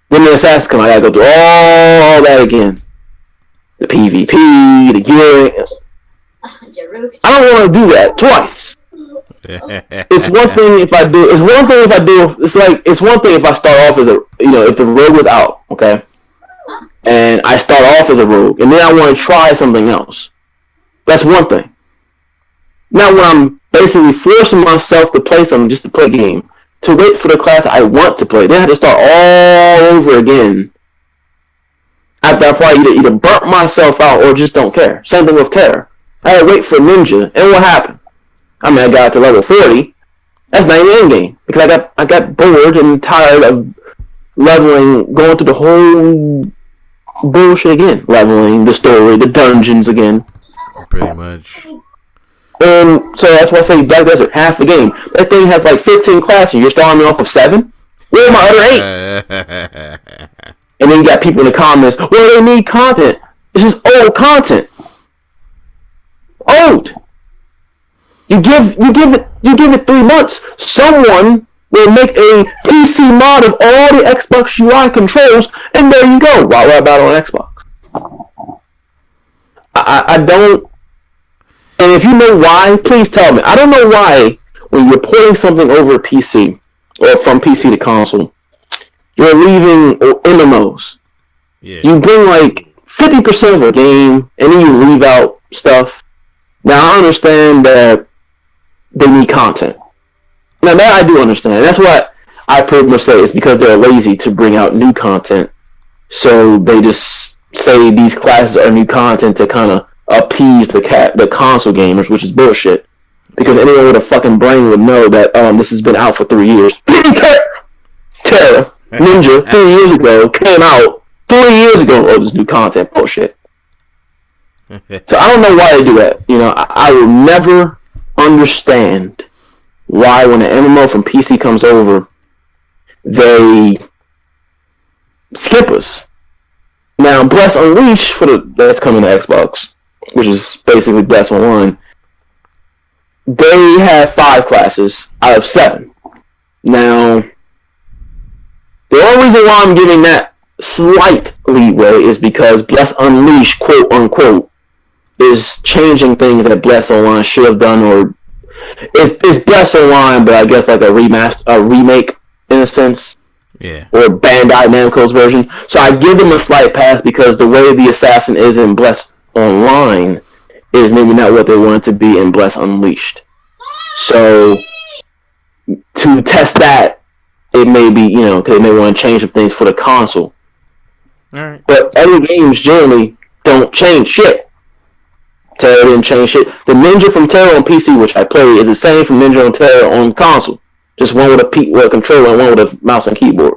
Speaker 3: Then the assassin come, I gotta go through all that again. The PvP, the gear. I don't want to do that twice. It's one thing if I do. It's one thing if I start off as if the rogue was out, okay, and I start off as a rogue, and then I want to try something else. That's one thing. Now when I'm basically forcing myself to play something just to play a game, to wait for the class I want to play, then I have to start all over again. After I probably either burnt myself out or just don't care. Same thing with Terror. I had to wait for Ninja, and what happened? I got to level 40. That's not even in-game. Because I got bored and tired of leveling, going through the whole bullshit again. Leveling, the story, the dungeons again.
Speaker 1: Pretty much.
Speaker 3: And so that's why I say Black Desert, half the game. That thing has like 15 classes. You're starting me off of 7? Where are my other 8? And then you got people in the comments, well, they need content. This is old content. Old. You give it 3 months. Someone Well, make a PC mod of all the Xbox UI controls, and there you go. Wild Rap Battle on Xbox. I don't. And if you know why, please tell me. I don't know why when you're porting something over PC or from PC to console, you're leaving MMOs.
Speaker 1: Yeah.
Speaker 3: You bring like 50% of a game, and then you leave out stuff. Now I understand that they need content. Now that I do understand. That's what I pretty much say is because they're lazy to bring out new content. So they just say these classes are new content to kind of appease the console gamers, which is bullshit. Because anyone with a fucking brain would know that this has been out for 3 years. Terra Ninja 3 years ago came out 3 years ago. Oh, this new content bullshit. So I don't know why they do that. You know, I will never understand why when an MMO from PC comes over, they skip us. Now, Bless Unleashed that's coming to Xbox, which is basically Bless Online. They have 5 classes out of 7. Now, the only reason why I'm giving that slight leeway is because Bless Unleashed, quote unquote, is changing things that Bless Online should have done, or it's Bless Online, but I guess like a remake in a sense.
Speaker 1: Yeah.
Speaker 3: Or Bandai Namco's version. So I give them a slight pass because the way the assassin is in Bless Online is maybe not what they want it to be in Bless Unleashed. So to test that, it may be, you know, because they may want to change some things for the console.
Speaker 1: Alright.
Speaker 3: But other games generally don't change shit. Terra didn't change shit. The Ninja from Terra on PC, which I play, is the same from Ninja on Terra on console. Just one with a controller and one with a mouse and keyboard.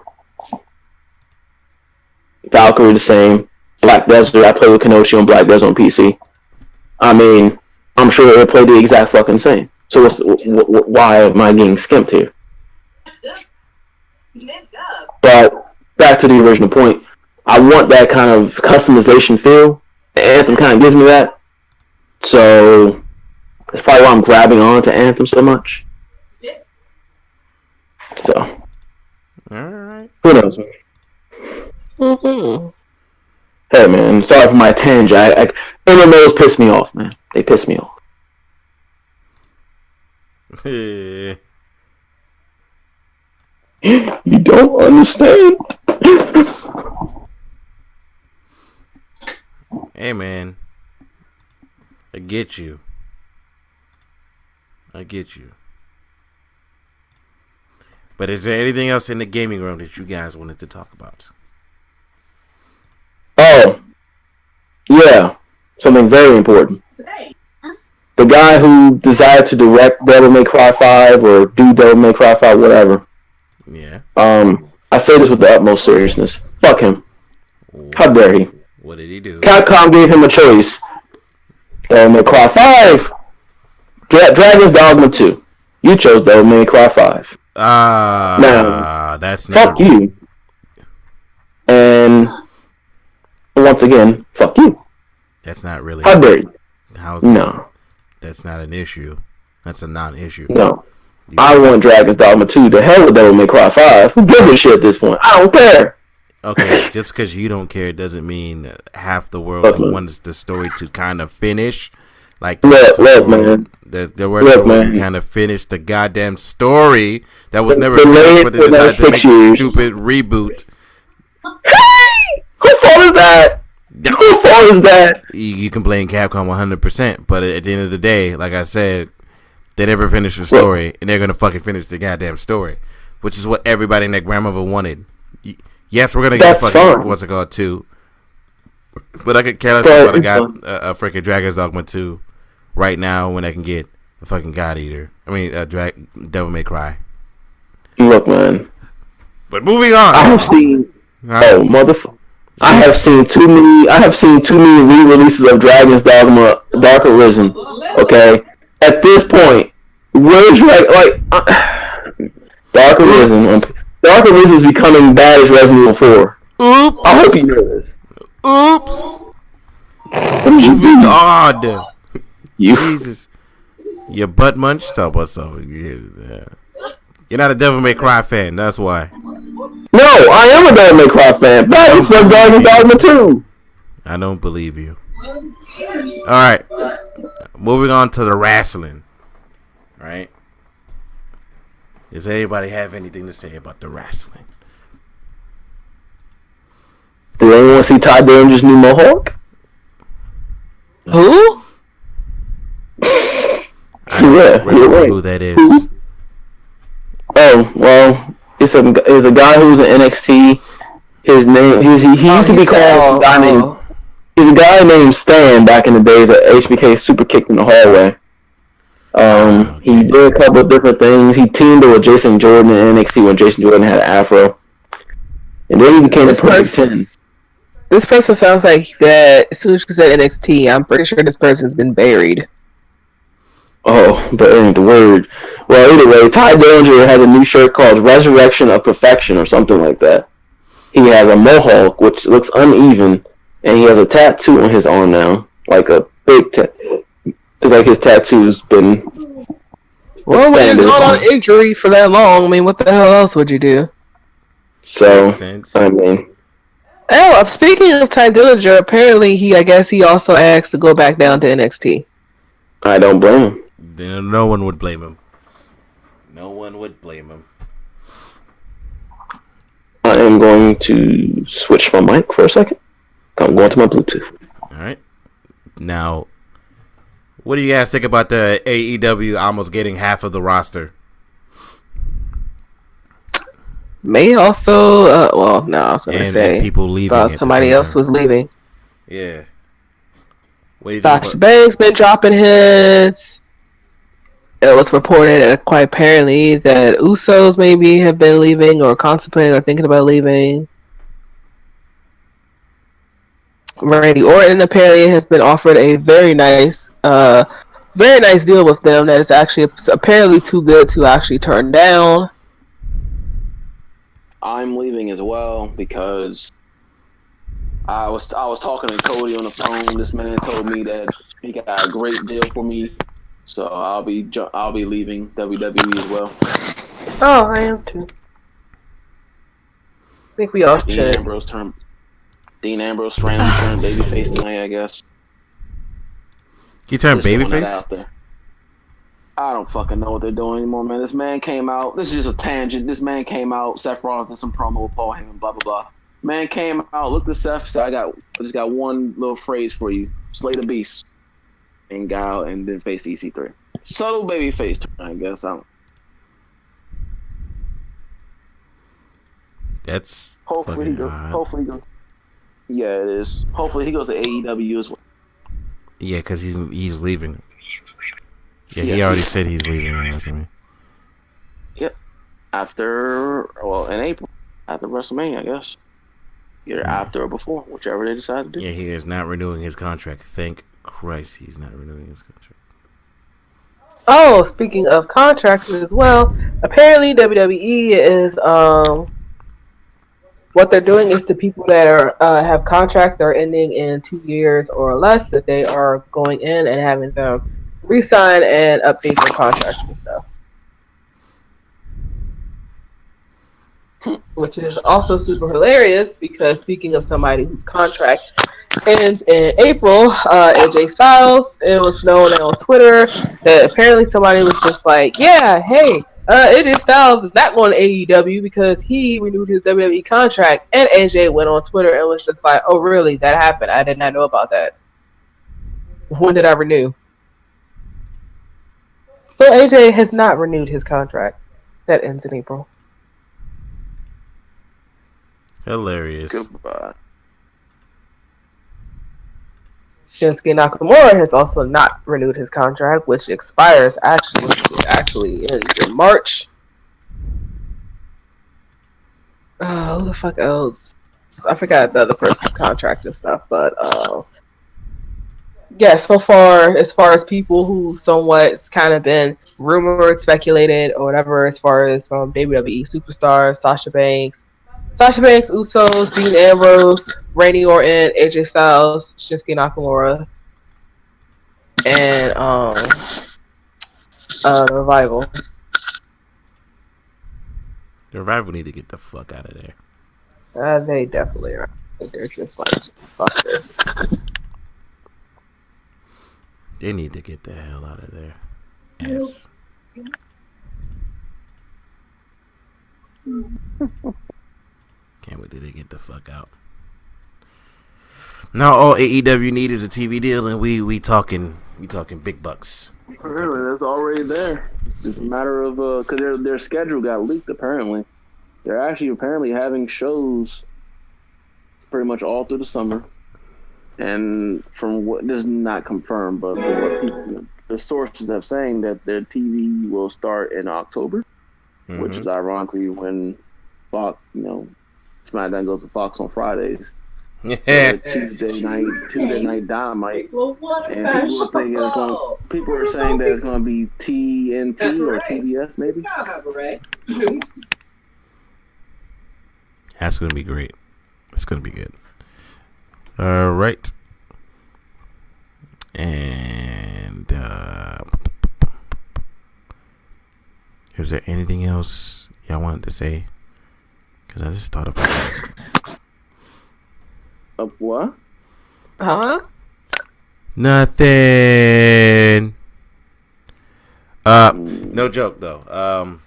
Speaker 3: Valkyrie the same. Black Desert, I play with Kenoshi on Black Desert on PC. I mean, I'm sure it'll play the exact fucking same. So why am I getting skimped here? But back to the original point. I want that kind of customization feel. Anthem kind of gives me that. So that's probably why I'm grabbing on to Anthem so much. So,
Speaker 1: alright.
Speaker 3: Who knows, man?
Speaker 2: Mm-hmm.
Speaker 3: Hey, man, sorry for my tangent. MMOs piss me off, man. They piss me off. You don't understand.
Speaker 1: Hey, man. I get you. But is there anything else in the gaming room that you guys wanted to talk about?
Speaker 3: Oh, yeah. Something very important. The guy who decided to direct Devil May Cry 5 or do Devil May Cry 5, whatever.
Speaker 1: Yeah.
Speaker 3: I say this with the utmost seriousness. Fuck him. How dare he?
Speaker 1: What did he do?
Speaker 3: Capcom gave him a choice. Devil May Cry 5. Dragon's Dogma 2. You chose Devil May Cry 5. Now,
Speaker 1: that's
Speaker 3: fuck you. And once again, fuck you.
Speaker 1: That's not really.
Speaker 3: How dare you?
Speaker 1: No. That's not an issue. That's a non-issue.
Speaker 3: No. I want Dragon's Dogma 2. The hell with Devil May Cry 5. Who gives a shit at this point? I don't care.
Speaker 1: Okay, just because you don't care doesn't mean half the world wants the story to kind of finish. Like,
Speaker 3: look, man.
Speaker 1: There were kind of finish the goddamn story that was never finished, but they decided to make a stupid reboot.
Speaker 3: Hey! Whose fault is that? Whose fault is that?
Speaker 1: You can blame Capcom 100%, but at the end of the day, like I said, they never finished the story, and they're gonna fucking finish the goddamn story, which is what everybody and their grandmother wanted. Yes, we're gonna get fucking what's it called 2, but I could care less about a freaking Dragon's Dogma 2 right now when I can get a fucking God Eater. I mean, Devil May Cry.
Speaker 3: Look, man.
Speaker 1: But moving on.
Speaker 3: I have seen. Oh, motherfucker. I have seen too many re-releases of Dragon's Dogma Dark Arisen. Okay, at this point, where's Dark Arisen? Dark Arisen is becoming bad as Resident Evil 4.
Speaker 1: Oops.
Speaker 3: I hope you know this.
Speaker 1: Oops. Moving on. Jesus. Your butt munched up or something. Yeah. You're not a Devil May Cry fan. That's why.
Speaker 3: No, I am a Devil May Cry fan. Back from Dragon Dogma 2.
Speaker 1: I don't believe you. All right. Moving on to the wrestling. Right? Does anybody have anything to say about the wrestling?
Speaker 3: Do anyone see Ty Dillinger's new mohawk?
Speaker 2: Who?
Speaker 1: I don't remember who that is.
Speaker 3: Oh, well, it's a guy who's in NXT. His name, he used to be called he's a guy named Stan back in the days that HBK super kicked in the hallway.
Speaker 1: Okay.
Speaker 3: He did a couple of different things. He teamed up with Jason Jordan in NXT when Jason Jordan had an afro. And then he became a Perfect 10.
Speaker 2: This person sounds like that. As soon as you said NXT, I'm pretty sure this person's been buried.
Speaker 3: Oh, but ain't the word. Well, either way, Ty Dillinger has a new shirt called Resurrection of Perfection or something like that. He has a mohawk, which looks uneven, and he has a tattoo on his arm now. Like a big tattoo. It's like his tattoo's been...
Speaker 2: Well, when you're going on injury for that long, I mean, what the hell else would you do?
Speaker 3: So, I mean...
Speaker 2: Oh, speaking of Ty Dillinger, apparently I guess he also asked to go back down to NXT.
Speaker 3: I don't blame him.
Speaker 1: Then no one would blame him. No one would blame him.
Speaker 3: I am going to switch my mic for a second. I'm going to my Bluetooth.
Speaker 1: Alright. Now, what do you guys think about the AEW almost getting half of the roster?
Speaker 2: May also, I was going to say,
Speaker 1: people leaving.
Speaker 2: Thought somebody else was leaving.
Speaker 1: Yeah. What do you
Speaker 2: Sasha Banks been dropping hits. It was reported quite apparently that Usos maybe have been leaving or contemplating or thinking about leaving. Randy Orton apparently has been offered a very nice deal with them that is actually apparently too good to actually turn down.
Speaker 4: I'm leaving as well because I was talking to Cody on the phone. This man told me that he got a great deal for me, so I'll be leaving WWE as well.
Speaker 2: Oh, I am too. I think we all should.
Speaker 4: Dean Ambrose turned babyface tonight, I guess.
Speaker 1: He turned babyface?
Speaker 4: I don't fucking know what they're doing anymore, man. This man came out. This is just a tangent. This man came out. Seth Rollins did some promo with Paul Heyman, blah, blah, blah. Man came out, looked at Seth, said, I just got one little phrase for you. Slay the beast. And got out and then face EC3. Subtle baby face, I guess.
Speaker 1: That's
Speaker 4: hopefully he goes. Yeah, it is. Hopefully he goes to AEW as well.
Speaker 1: Yeah, because he's leaving. Yeah, he already said he's leaving.
Speaker 4: Yep. In April. After WrestleMania, I guess. Either after or before, whichever they decide to do.
Speaker 1: Yeah, he is not renewing his contract. Thank Christ he's not renewing his contract.
Speaker 2: Oh, speaking of contracts as well, apparently WWE is what they're doing is to people that are have contracts that are ending in 2 years or less, that they are going in and having them re-sign and update their contracts and stuff. Which is also super hilarious because speaking of somebody whose contract ends in April, AJ Styles, it was known on Twitter that apparently somebody was just like, yeah, hey, AJ Styles is not going to AEW because he renewed his WWE contract, and AJ went on Twitter and was just like, oh really, that happened? I did not know about that. When did I renew? So AJ has not renewed his contract. That ends in April.
Speaker 1: Hilarious.
Speaker 4: Goodbye.
Speaker 2: Shinsuke Nakamura has also not renewed his contract, which expires actually ends in March. Who the fuck else? I forgot the other person's contract and stuff, but yeah, so far as people who somewhat kind of been rumored, speculated, or whatever, as far as from WWE superstars, Sasha Banks, Usos, Dean Ambrose, Randy Orton, AJ Styles, Shinsuke Nakamura, and the Revival.
Speaker 1: The Revival need to get the fuck out of there.
Speaker 2: They definitely are. They're just like, fuck this.
Speaker 1: They need to get the hell out of there. Yes. Can't wait till they get the fuck out. Now all AEW need is a TV deal, and we talking big bucks.
Speaker 4: Really, that's already there. It's just a matter of because their schedule got leaked. Apparently, they're actually apparently having shows pretty much all through the summer. And from what this is not confirmed, but from what people, the sources have saying that their TV will start in October, which is ironically when Fox, SmackDown goes to Fox on Fridays.
Speaker 1: Yeah.
Speaker 4: Tuesday night Dynamite, and people are saying that it's going to be TNT or TBS maybe.
Speaker 1: That's going to be great. It's going to be good. All right. And is there anything else y'all wanted to say? Because I just thought about it.
Speaker 4: Of what?
Speaker 2: Huh?
Speaker 1: Nothing. No joke though.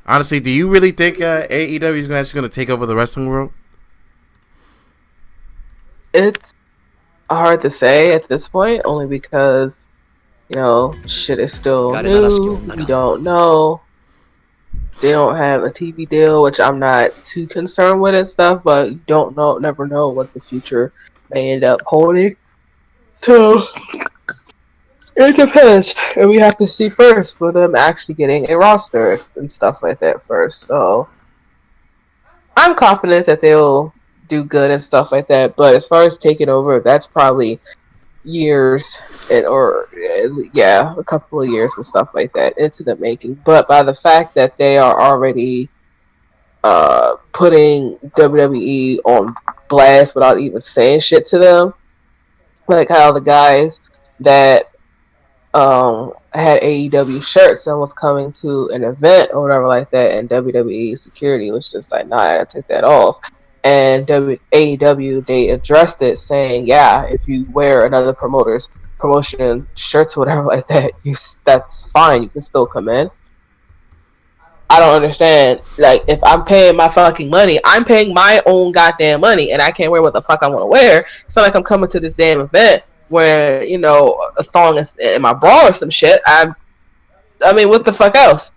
Speaker 1: Honestly, do you really think AEW is actually going to take over the wrestling world?
Speaker 2: It's hard to say at this point, only because, shit is still new. We don't know. They don't have a TV deal, which I'm not too concerned with and stuff, but you never know what the future may end up holding. So, it depends. And we have to see first for them actually getting a roster and stuff like that first. So, I'm confident that they'll do good and stuff like that, but as far as taking over, that's probably years a couple of years and stuff like that into the making. But by the fact that they are already putting WWE on blast without even saying shit to them, like how the guys that had AEW shirts and was coming to an event or whatever like that, and WWE security was just like, nah, I gotta take that off. And AEW, they addressed it saying, yeah, if you wear another promotion shirts or whatever like that, that's fine, you can still come in. I don't understand. Like, if I'm paying my fucking money, I'm paying my own goddamn money, and I can't wear what the fuck I want to wear. It's not like I'm coming to this damn event where, a thong is in my bra or some shit. I mean, what the fuck else?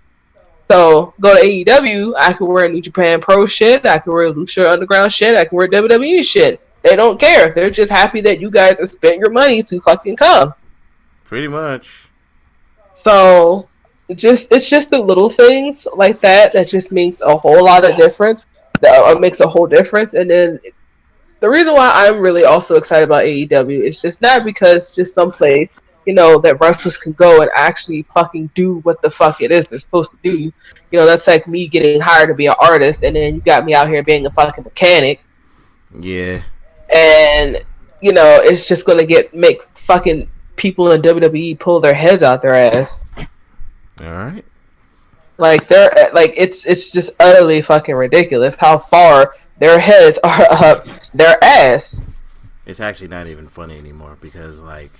Speaker 2: So, go to AEW, I can wear New Japan Pro shit, I can wear Lucha Underground shit, I can wear WWE shit. They don't care. They're just happy that you guys have spent your money to fucking come.
Speaker 1: Pretty much.
Speaker 2: So, it's just the little things like that just makes a whole lot of difference. That makes a whole difference. And then the reason why I'm really also excited about AEW is just not because it's just someplace, that wrestlers can go and actually fucking do what the fuck it is they're supposed to do. That's like me getting hired to be an artist, and then you got me out here being a fucking mechanic.
Speaker 1: Yeah.
Speaker 2: And, it's just going to make fucking people in WWE pull their heads out their ass.
Speaker 1: All right.
Speaker 2: Like, it's just utterly fucking ridiculous how far their heads are up their ass.
Speaker 1: It's actually not even funny anymore because, like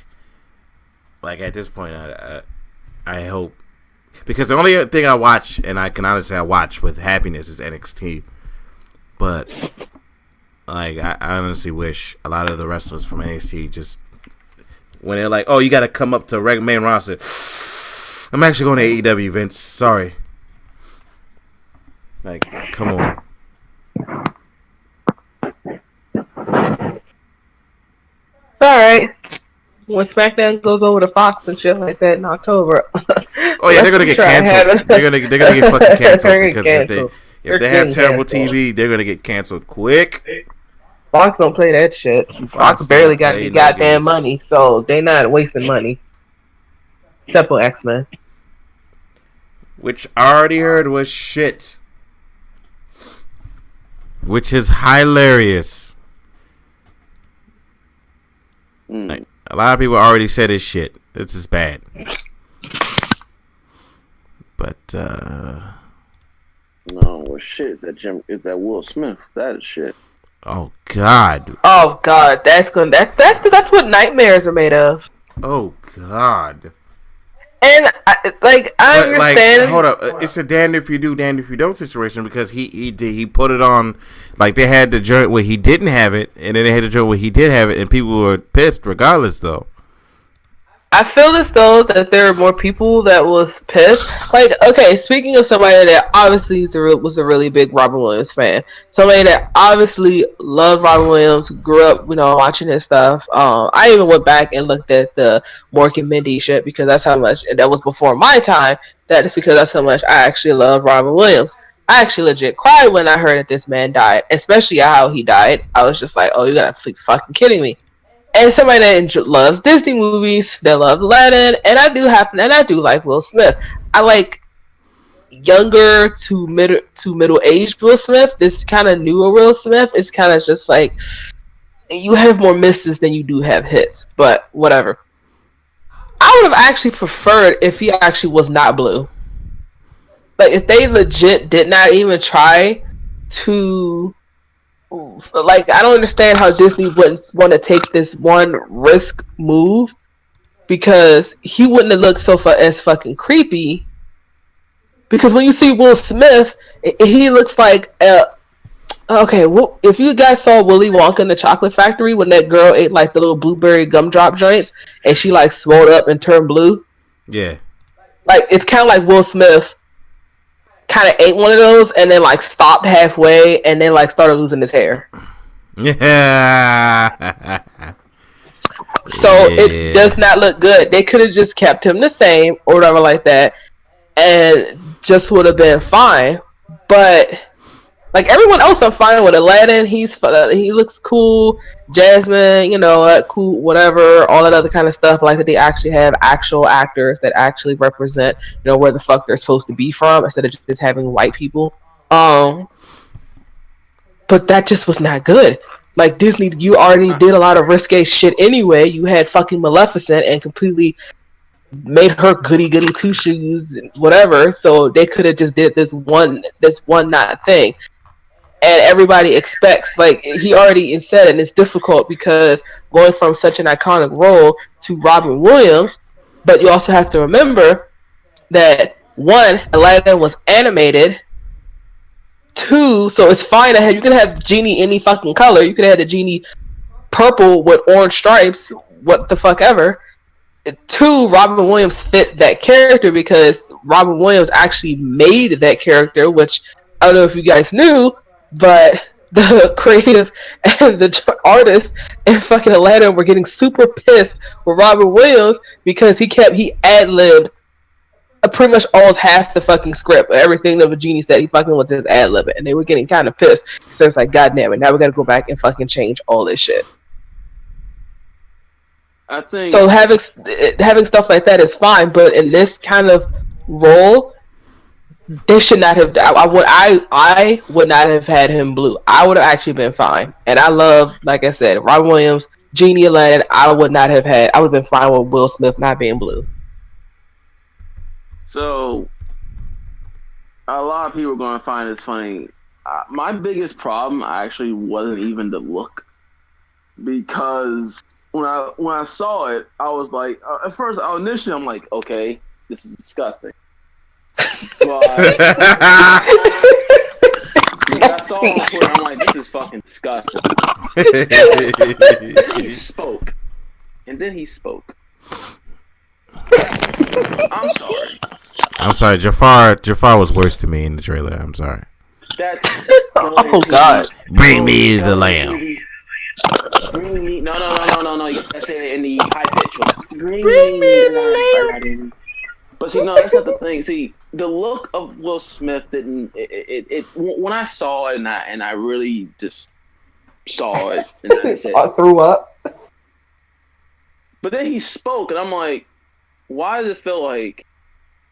Speaker 1: at this point, I hope, because the only thing I watch, and I can honestly I watch with happiness, is NXT. But like, I honestly wish a lot of the wrestlers from NXT just, when they're like, oh, you got to come up to regular main roster, I'm actually going to AEW, Vince. Sorry. Like, come on.
Speaker 2: It's alright. When SmackDown goes over to Fox and shit like that in October.
Speaker 1: Oh yeah, they're gonna get canceled. They're gonna get fucking canceled because if they have terrible TV, they're gonna get canceled quick.
Speaker 2: Fox don't play that shit. Fox barely got any goddamn money, so they not wasting money. Except for X-Men,
Speaker 1: which I already heard was shit, which is hilarious. Like, a lot of people already said it's shit. This is bad. But
Speaker 4: no, Oh shit! Is that Will Smith? That is shit.
Speaker 1: Oh God.
Speaker 2: Oh God, that's what nightmares are made of.
Speaker 1: Oh God.
Speaker 2: And I
Speaker 1: Like, hold
Speaker 2: understand.
Speaker 1: up. It's a damned if you do, damned if you don't situation because he put it on. Like they had the joint where he didn't have it, and then they had the joint where he did have it, and people were pissed regardless, though.
Speaker 2: I feel as though that there are more people that was pissed. Like, okay, speaking of somebody that obviously was a really big Robin Williams fan, somebody that obviously loved Robin Williams, grew up, watching his stuff. I even went back and looked at the Mork and Mindy shit because that's how much, and that was before my time. That is because that's how much I actually love Robin Williams. I actually legit cried when I heard that this man died, especially how he died. I was just like, oh, you gotta be fucking kidding me. And somebody that loves Disney movies, that loves Aladdin, and I do like Will Smith. I like younger to middle aged Will Smith. This kind of newer Will Smith is kind of just like you have more misses than you do have hits, but whatever. I would have actually preferred if he actually was not blue. Like if they legit did not even try to. Like I don't understand how Disney wouldn't want to take this one risk move because he wouldn't have looked as fucking creepy. Because when you see Will Smith, he looks like okay. Well, if you guys saw Willy Wonka in the Chocolate Factory when that girl ate like the little blueberry gumdrop joints and she like swelled up and turned blue,
Speaker 1: Yeah.
Speaker 2: like it's kind of like Will Smith kind of ate one of those and then like stopped halfway and then like started losing his hair.
Speaker 1: Yeah.
Speaker 2: So it does not look good. They could have just kept him the same or whatever like that and just would have been fine. But like everyone else I'm fine with. Aladdin, he looks cool. Jasmine, cool, whatever, all that other kind of stuff. Like that they actually have actual actors that actually represent, where the fuck they're supposed to be from instead of just having white people. But that just was not good. Like Disney, you already did a lot of risque shit anyway. You had fucking Maleficent and completely made her goody two shoes and whatever. So they could have just did this one not thing. And everybody expects, like he already said, and it's difficult because going from such an iconic role to Robin Williams, but you also have to remember that one, Aladdin was animated. Two, so it's fine to have, you can have the genie any fucking color. You could have the genie purple with orange stripes, what the fuck ever. Two, Robin Williams fit that character because Robin Williams actually made that character, which I don't know if you guys knew, but the creative and the artist and fucking Aladdin were getting super pissed with Robin Williams because he ad-libbed pretty much almost half the fucking script. Everything that the genie said, he fucking was just ad-lib it. And they were getting kind of pissed. So it's like, God damn it, now we gotta go back and fucking change all this shit.
Speaker 4: I think
Speaker 2: so. Having stuff like that is fine, but in this kind of role, they should not have. I would not have had him blue. I would have actually been fine. And I love, like I said, Robin Williams, Genie Aladdin. I would have been fine with Will Smith not being blue.
Speaker 4: So a lot of people are going to find this funny. My biggest problem actually wasn't even the look, because when I saw it, I was like, at first, initially, I'm like, okay, this is disgusting. But I saw it on Twitter, I'm like, this is fucking disgusting. Then he spoke.
Speaker 1: I'm sorry. Jafar was worse to me in the trailer. I'm sorry.
Speaker 2: Oh God!
Speaker 1: Bring me the lamb.
Speaker 4: Bring me. No. You gotta say it in the high pitch. Bring me the lamb. But see, no, that's not the thing. See, the look of Will Smith didn't. It when I saw it and I really just saw it and I said,
Speaker 2: I threw up.
Speaker 4: But then he spoke, and I'm like, why does it feel like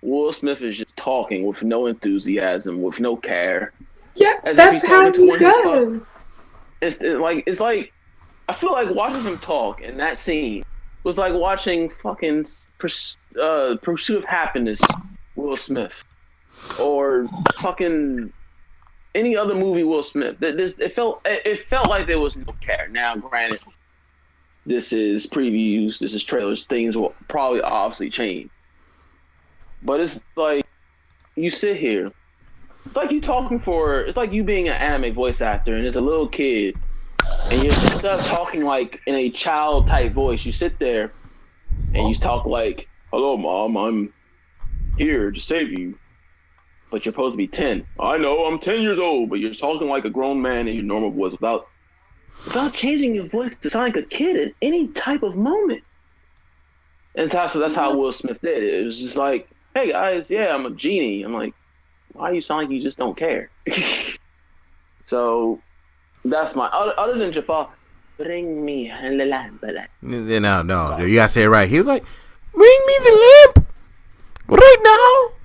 Speaker 4: Will Smith is just talking with no enthusiasm, with no care?
Speaker 2: Yeah, that's how he does.
Speaker 4: It's like I feel like watching him talk in that scene was like watching fucking Pursuit of Happiness, Will Smith, or fucking any other movie Will Smith, it felt like there was no care. Now, granted, this is previews, this is trailers. Things will probably obviously change, but it's like you sit here. It's like it's like you being an anime voice actor, and there's a little kid, and you're instead of talking like in a child type voice, you sit there and you talk like, "Hello, Mom, I'm here to save you." But you're supposed to be 10. I know, I'm 10 years old, but you're talking like a grown man in your normal voice without changing your voice to sound like a kid at any type of moment. And so that's how Will Smith did it. It was just like, hey guys, yeah, I'm a genie. I'm like, why do you sound like you just don't care? So that's my other than Jafar, bring me the lamp.
Speaker 1: No, you gotta say it right. He was like, bring me the lamp right now.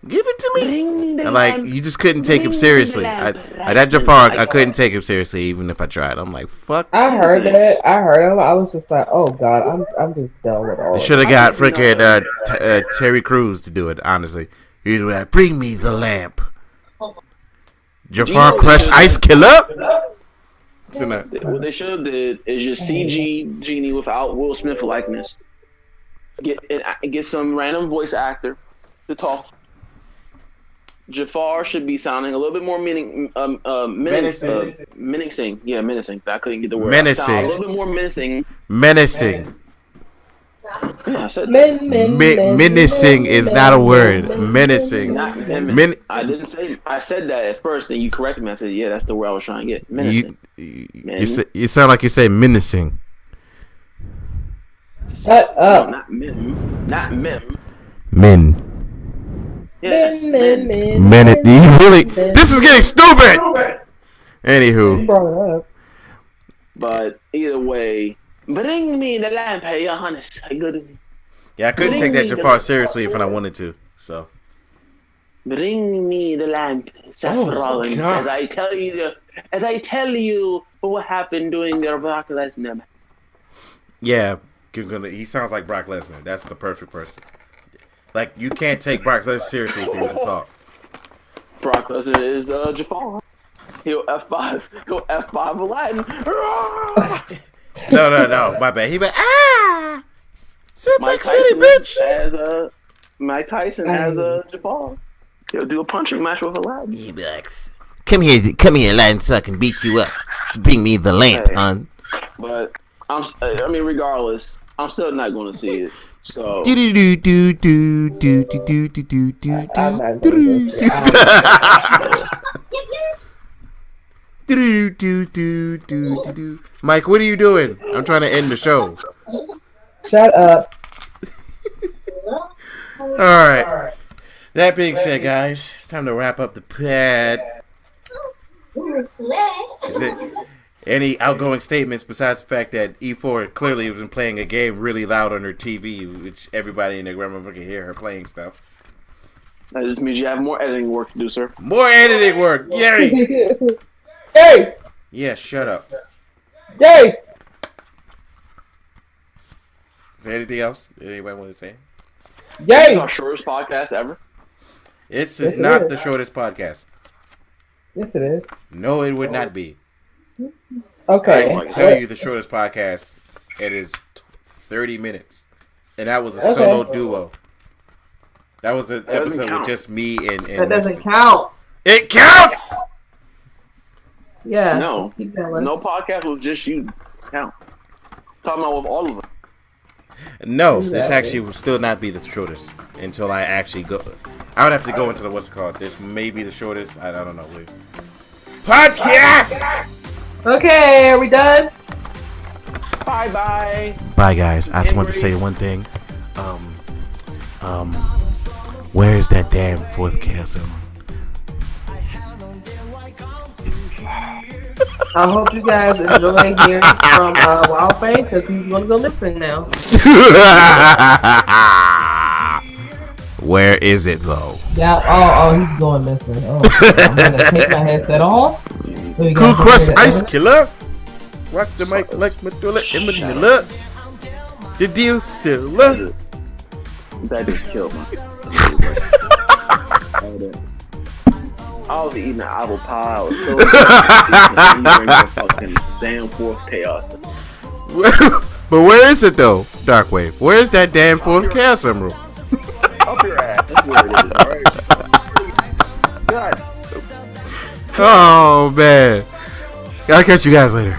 Speaker 1: Give it to me. And like, you just couldn't take him seriously. That Jafar, I couldn't take him seriously even if I tried. I'm like, fuck.
Speaker 2: I heard that. I heard him. I was just like, oh god, I'm just done with all.
Speaker 1: They should have got freaking Terry Crews to do it. Honestly, he'd be like, bring me the lamp. Jafar Crush Ice Killer.
Speaker 4: What they should have did is just CG Genie without Will Smith likeness. Get some random voice actor to talk. Jafar should be sounding a little bit more menacing. Yeah, menacing. I couldn't get the word.
Speaker 1: Menacing.
Speaker 4: A little bit more menacing.
Speaker 1: Menacing.
Speaker 4: Yeah, I said
Speaker 1: menacing is not a word. Menacing.
Speaker 4: I didn't say. I said that at first, and you corrected me. I said, "Yeah, that's the word I was trying to get." Menacing.
Speaker 1: You sound like you say menacing.
Speaker 2: Shut up.
Speaker 4: No, not mem. Not mem.
Speaker 1: Men.
Speaker 4: Yes,
Speaker 2: Men.
Speaker 1: This is getting stupid. Anywho.
Speaker 2: Brought it up.
Speaker 4: But either way, bring me the lamp, hey, Johannes.
Speaker 1: Yeah, I couldn't take that Jafar seriously if I wanted to. So.
Speaker 4: Bring me the lamp, Seth Rollins, as I tell you what happened during the Brock Lesnar.
Speaker 1: Yeah, he sounds like Brock Lesnar. That's the perfect person. Like, you can't take Brock Lesnar seriously if he was to talk.
Speaker 4: Brock Lesnar is Jafar. He'll F5. He'll F5 Aladdin.
Speaker 1: No. My bad. He went, Suplex City, bitch.
Speaker 4: As Mike Tyson as Jafar. He'll do a punching match with Aladdin.
Speaker 1: He be like, come here, Aladdin, so I can beat you up. Bring me the lamp, hon.
Speaker 4: But, regardless, I'm still not going to see it. So
Speaker 1: Mike, what are you doing? I'm trying to end the show.
Speaker 2: Shut up.
Speaker 1: All right. That being said, guys, it's time to wrap up the pad. Is it any outgoing statements besides the fact that E4 clearly has been playing a game really loud on her TV, which everybody in the grandmother can hear her playing stuff?
Speaker 4: That just means you have more editing work to do, sir.
Speaker 1: More editing work! Yay!
Speaker 2: Hey!
Speaker 1: Yeah, shut up.
Speaker 2: Yay!
Speaker 1: Is there anything else anybody want to say?
Speaker 2: Yay!
Speaker 4: It's our shortest podcast ever.
Speaker 1: It's not the shortest podcast.
Speaker 2: Yes, it is.
Speaker 1: No, it would not be.
Speaker 2: Okay.
Speaker 1: I can tell you the shortest podcast. It is 30 minutes, and that was a solo duo. That was an episode with just me and
Speaker 2: that doesn't count.
Speaker 1: It counts.
Speaker 2: Yeah.
Speaker 4: No podcast was just you. Count. Talking about with all of them.
Speaker 1: No, this actually will still not be the shortest until I actually go. I would have to go into the what's it called. This may be the shortest. I don't know. Podcast.
Speaker 2: Okay, are we done?
Speaker 4: Bye.
Speaker 1: Bye, guys. I just want to say one thing. Where is that damn fourth castle?
Speaker 2: I hope you guys enjoy hearing from Wild Fang because he's going to go listen now.
Speaker 1: Where is it though?
Speaker 2: Yeah. He's going missing. I'm gonna take my headset off.
Speaker 1: Cool Crust Ice Killer. Rock the mic like Medulla in Manila. The deal sealer.
Speaker 4: That just killed me. I was eating an apple pie. I was so excited. You bring the fucking damn fourth chaos.
Speaker 1: But where is it though, Darkwave? Where's that damn fourth Chaos Emerald?
Speaker 4: Up your ass. That's where it is, alright? God.
Speaker 1: Oh man. I'll catch you guys later.